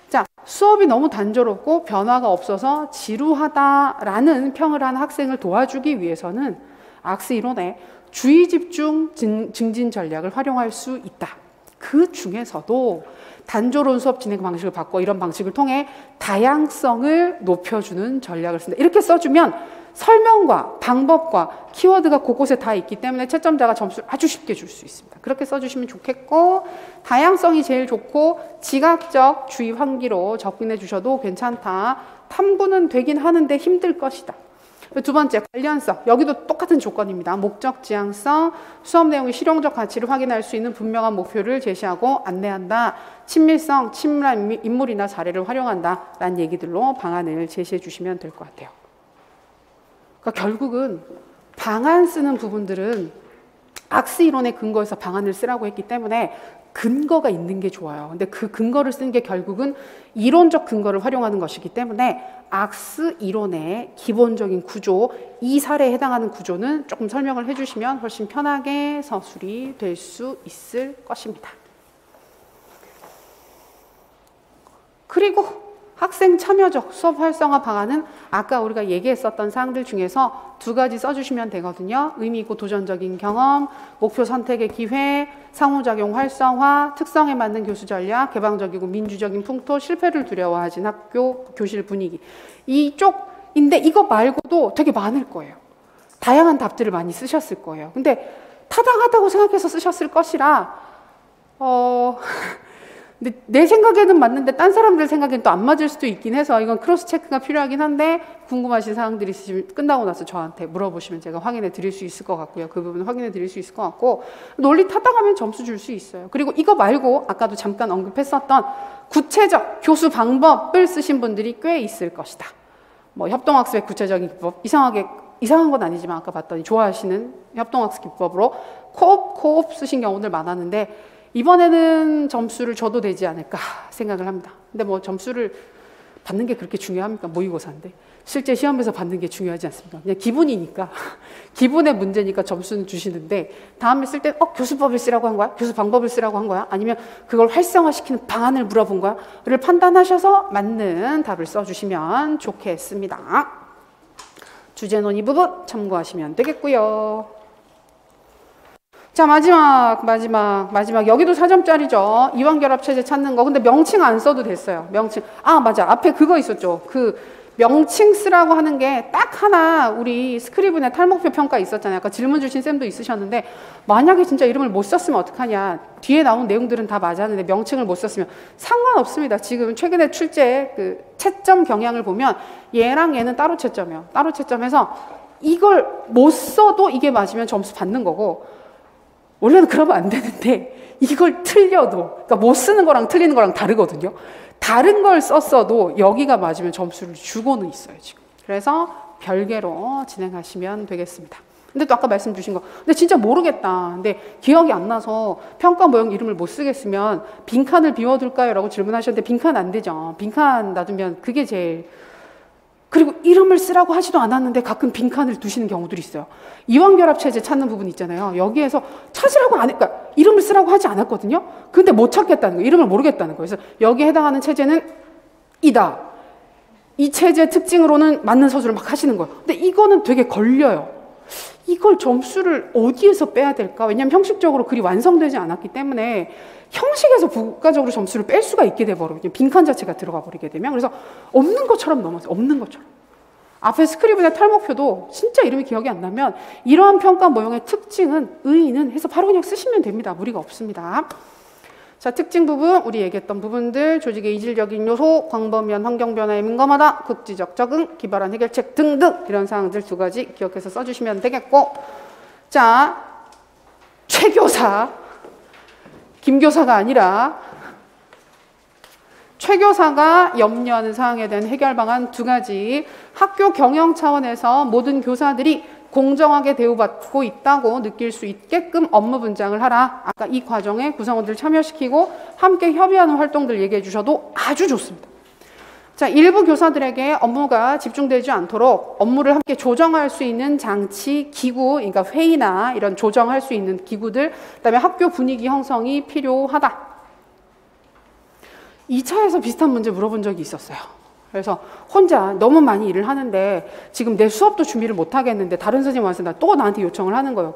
자, 수업이 너무 단조롭고 변화가 없어서 지루하다라는 평을 하는 학생을 도와주기 위해서는 악스 이론에 주의 집중 증진 전략을 활용할 수 있다. 그 중에서도 단조로운 수업 진행 방식을 바꿔 이런 방식을 통해 다양성을 높여주는 전략을 쓴다. 이렇게 써주면 설명과 방법과 키워드가 곳곳에 다 있기 때문에 채점자가 점수를 아주 쉽게 줄 수 있습니다. 그렇게 써주시면 좋겠고, 다양성이 제일 좋고 지각적 주의 환기로 접근해 주셔도 괜찮다. 탐구는 되긴 하는데 힘들 것이다. 두 번째, 관련성. 여기도 똑같은 조건입니다. 목적 지향성, 수업 내용의 실용적 가치를 확인할 수 있는 분명한 목표를 제시하고 안내한다. 친밀성, 친밀한 인물이나 사례를 활용한다. 라는 얘기들로 방안을 제시해 주시면 될 것 같아요. 그러니까 결국은 방안 쓰는 부분들은 악스 이론의 근거에서 방안을 쓰라고 했기 때문에 근거가 있는 게 좋아요. 근데 그 근거를 쓰는 게 결국은 이론적 근거를 활용하는 것이기 때문에 악스 이론의 기본적인 구조, 이 사례에 해당하는 구조는 조금 설명을 해주시면 훨씬 편하게 서술이 될 수 있을 것입니다. 그리고 학생 참여적 수업 활성화 방안은 아까 우리가 얘기했었던 사항들 중에서 2가지 써주시면 되거든요. 의미 있고 도전적인 경험, 목표 선택의 기회, 상호작용 활성화, 특성에 맞는 교수 전략, 개방적이고 민주적인 풍토, 실패를 두려워하진 학교, 교실 분위기. 이쪽인데 이거 말고도 되게 많을 거예요. 다양한 답들을 많이 쓰셨을 거예요. 근데 타당하다고 생각해서 쓰셨을 것이라 근데 내 생각에는 맞는데 딴 사람들 생각에는 또 안 맞을 수도 있긴 해서 이건 크로스 체크가 필요하긴 한데 궁금하신 사항들이 있으시면 끝나고 나서 저한테 물어보시면 제가 확인해 드릴 수 있을 것 같고요. 그 부분 확인해 드릴 수 있을 것 같고 논리 타당하면 점수 줄 수 있어요. 그리고 이거 말고 아까도 잠깐 언급했었던 구체적 교수 방법을 쓰신 분들이 꽤 있을 것이다. 뭐 협동학습의 구체적인 기법, 이상한 건 아니지만 아까 봤더니 좋아하시는 협동학습 기법으로 코옵 쓰신 경우들 많았는데 이번에는 점수를 줘도 되지 않을까 생각을 합니다. 근데 뭐 점수를 받는 게 그렇게 중요합니까? 모의고사인데. 실제 시험에서 받는 게 중요하지 않습니까? 그냥 기분이니까. 기분의 문제니까 점수는 주시는데 다음에 쓸 때 교수법을 쓰라고 한 거야? 교수 방법을 쓰라고 한 거야? 아니면 그걸 활성화시키는 방안을 물어본 거야? 를 판단하셔서 맞는 답을 써주시면 좋겠습니다. 주제 논의 부분 참고하시면 되겠고요. 자, 마지막. 여기도 4점짜리죠. 이완결합체제 찾는 거. 근데 명칭 안 써도 됐어요. 명칭. 맞아. 앞에 그거 있었죠. 그 명칭 쓰라고 하는 게 딱 하나 우리 스크리븐에 탈목표 평가 있었잖아요. 아까 질문 주신 쌤도 있으셨는데 만약에 진짜 이름을 못 썼으면 어떡하냐. 뒤에 나온 내용들은 다 맞았는데 명칭을 못 썼으면 상관없습니다. 지금 최근에 출제 그 채점 경향을 보면 얘랑 얘는 따로 채점이에요. 따로 채점해서 이걸 못 써도 이게 맞으면 점수 받는 거고 원래는 그러면 안 되는데 이걸 틀려도 그러니까 못 쓰는 거랑 틀리는 거랑 다르거든요. 다른 걸 썼어도 여기가 맞으면 점수를 주고는 있어요. 지금. 그래서 별개로 진행하시면 되겠습니다. 근데 또 아까 말씀 주신 거 근데 진짜 모르겠다. 근데 기억이 안 나서 평가 모형 이름을 못 쓰겠으면 빈칸을 비워둘까요? 라고 질문하셨는데 빈칸 안 되죠. 빈칸 놔두면 그게 제일 그리고 이름을 쓰라고 하지도 않았는데 가끔 빈칸을 두시는 경우들이 있어요. 이완결합체제 찾는 부분 있잖아요. 여기에서 찾으라고 그러니까 이름을 쓰라고 하지 않았거든요. 근데 못 찾겠다는 거예요. 이름을 모르겠다는 거예요. 그래서 여기에 해당하는 체제는 이다. 이 체제 특징으로는 맞는 서술을 막 하시는 거예요. 근데 이거는 되게 걸려요. 이걸 점수를 어디에서 빼야 될까? 왜냐하면 형식적으로 글이 완성되지 않았기 때문에 형식에서 부가적으로 점수를 뺄 수가 있게 돼버리거든요. 빈칸 자체가 들어가 버리게 되면. 그래서 없는 것처럼 넘어서 없는 것처럼. 앞에 스크리븐의 탈목표도 진짜 이름이 기억이 안 나면 이러한 평가 모형의 특징은 의의는 해서 바로 그냥 쓰시면 됩니다. 무리가 없습니다. 자, 특징 부분, 우리 얘기했던 부분들, 조직의 이질적인 요소, 광범위한 환경 변화에 민감하다, 국지적 적응, 기발한 해결책 등등 이런 사항들 2가지 기억해서 써주시면 되겠고 자, 최 교사, 김 교사가 아니라 최 교사가 염려하는 사항에 대한 해결 방안 2가지 학교 경영 차원에서 모든 교사들이 공정하게 대우받고 있다고 느낄 수 있게끔 업무 분장을 하라. 아까 이 과정에 구성원들 참여시키고 함께 협의하는 활동들 얘기해 주셔도 아주 좋습니다. 자, 일부 교사들에게 업무가 집중되지 않도록 업무를 함께 조정할 수 있는 장치, 기구, 그러니까 회의나 이런 조정할 수 있는 기구들, 그다음에 학교 분위기 형성이 필요하다. 2차에서 비슷한 문제 물어본 적이 있었어요. 그래서 혼자 너무 많이 일을 하는데 지금 내 수업도 준비를 못 하겠는데 다른 선생님 와서 또 나한테 요청을 하는 거예요.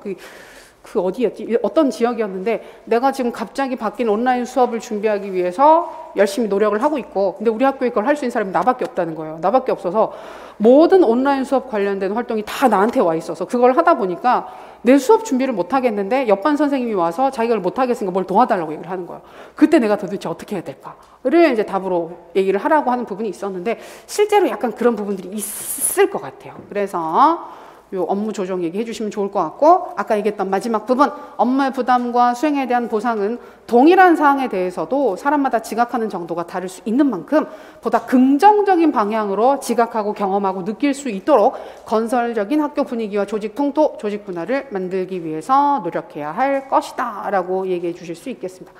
그 어디였지? 어떤 지역이었는데 내가 지금 갑자기 바뀐 온라인 수업을 준비하기 위해서 열심히 노력을 하고 있고 근데 우리 학교에 그걸 할 수 있는 사람이 나밖에 없다는 거예요. 나밖에 없어서 모든 온라인 수업 관련된 활동이 다 나한테 와 있어서 그걸 하다 보니까 내 수업 준비를 못 하겠는데 옆반 선생님이 와서 자기가 못 하겠으니까 뭘 도와달라고 얘기를 하는 거예요. 그때 내가 도대체 어떻게 해야 될까를 이제 답으로 얘기를 하라고 하는 부분이 있었는데 실제로 약간 그런 부분들이 있을 것 같아요. 그래서 요 업무 조정 얘기해 주시면 좋을 것 같고, 아까 얘기했던 마지막 부분, 업무의 부담과 수행에 대한 보상은 동일한 사항에 대해서도 사람마다 지각하는 정도가 다를 수 있는 만큼 보다 긍정적인 방향으로 지각하고 경험하고 느낄 수 있도록 건설적인 학교 분위기와 조직 풍토, 조직 문화를 만들기 위해서 노력해야 할 것이다 라고 얘기해 주실 수 있겠습니다.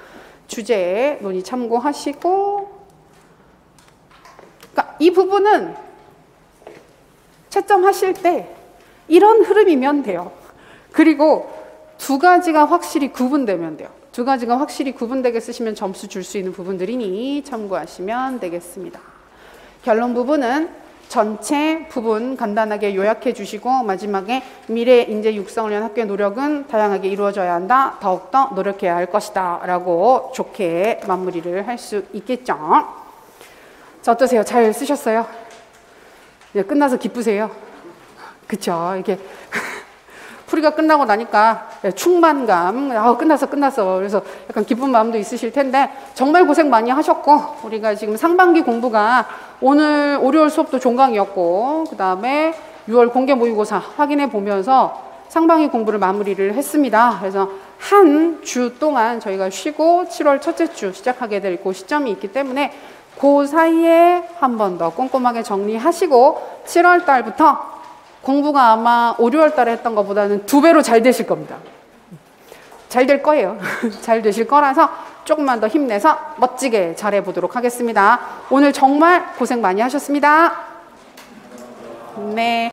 주제에 논의 참고하시고, 그러니까 이 부분은 채점하실 때 이런 흐름이면 돼요. 그리고 두 가지가 확실히 구분되면 돼요. 두 가지가 확실히 구분되게 쓰시면 점수 줄 수 있는 부분들이니 참고하시면 되겠습니다. 결론 부분은 전체 부분 간단하게 요약해 주시고, 마지막에 미래 인재 육성을 위한 학교의 노력은 다양하게 이루어져야 한다. 더욱더 노력해야 할 것이다. 라고 좋게 마무리를 할 수 있겠죠. 자, 어떠세요? 잘 쓰셨어요? 네, 끝나서 기쁘세요? 그쵸? 이게 풀이가 끝나고 나니까 충만감, 끝났어. 그래서 약간 기쁜 마음도 있으실 텐데, 정말 고생 많이 하셨고, 우리가 지금 상반기 공부가 오늘 월요일 수업도 종강이었고, 그 다음에 6월 공개 모의고사 확인해 보면서 상반기 공부를 마무리를 했습니다. 그래서 한 주 동안 저희가 쉬고 7월 첫째 주 시작하게 될 그 시점이 있기 때문에 그 사이에 한 번 더 꼼꼼하게 정리하시고 7월 달부터 공부가 아마 5, 6월 달에 했던 것보다는 2배로 잘 되실 겁니다. 잘 될 거예요. 잘 되실 거라서 조금만 더 힘내서 멋지게 잘해보도록 하겠습니다. 오늘 정말 고생 많이 하셨습니다. 네.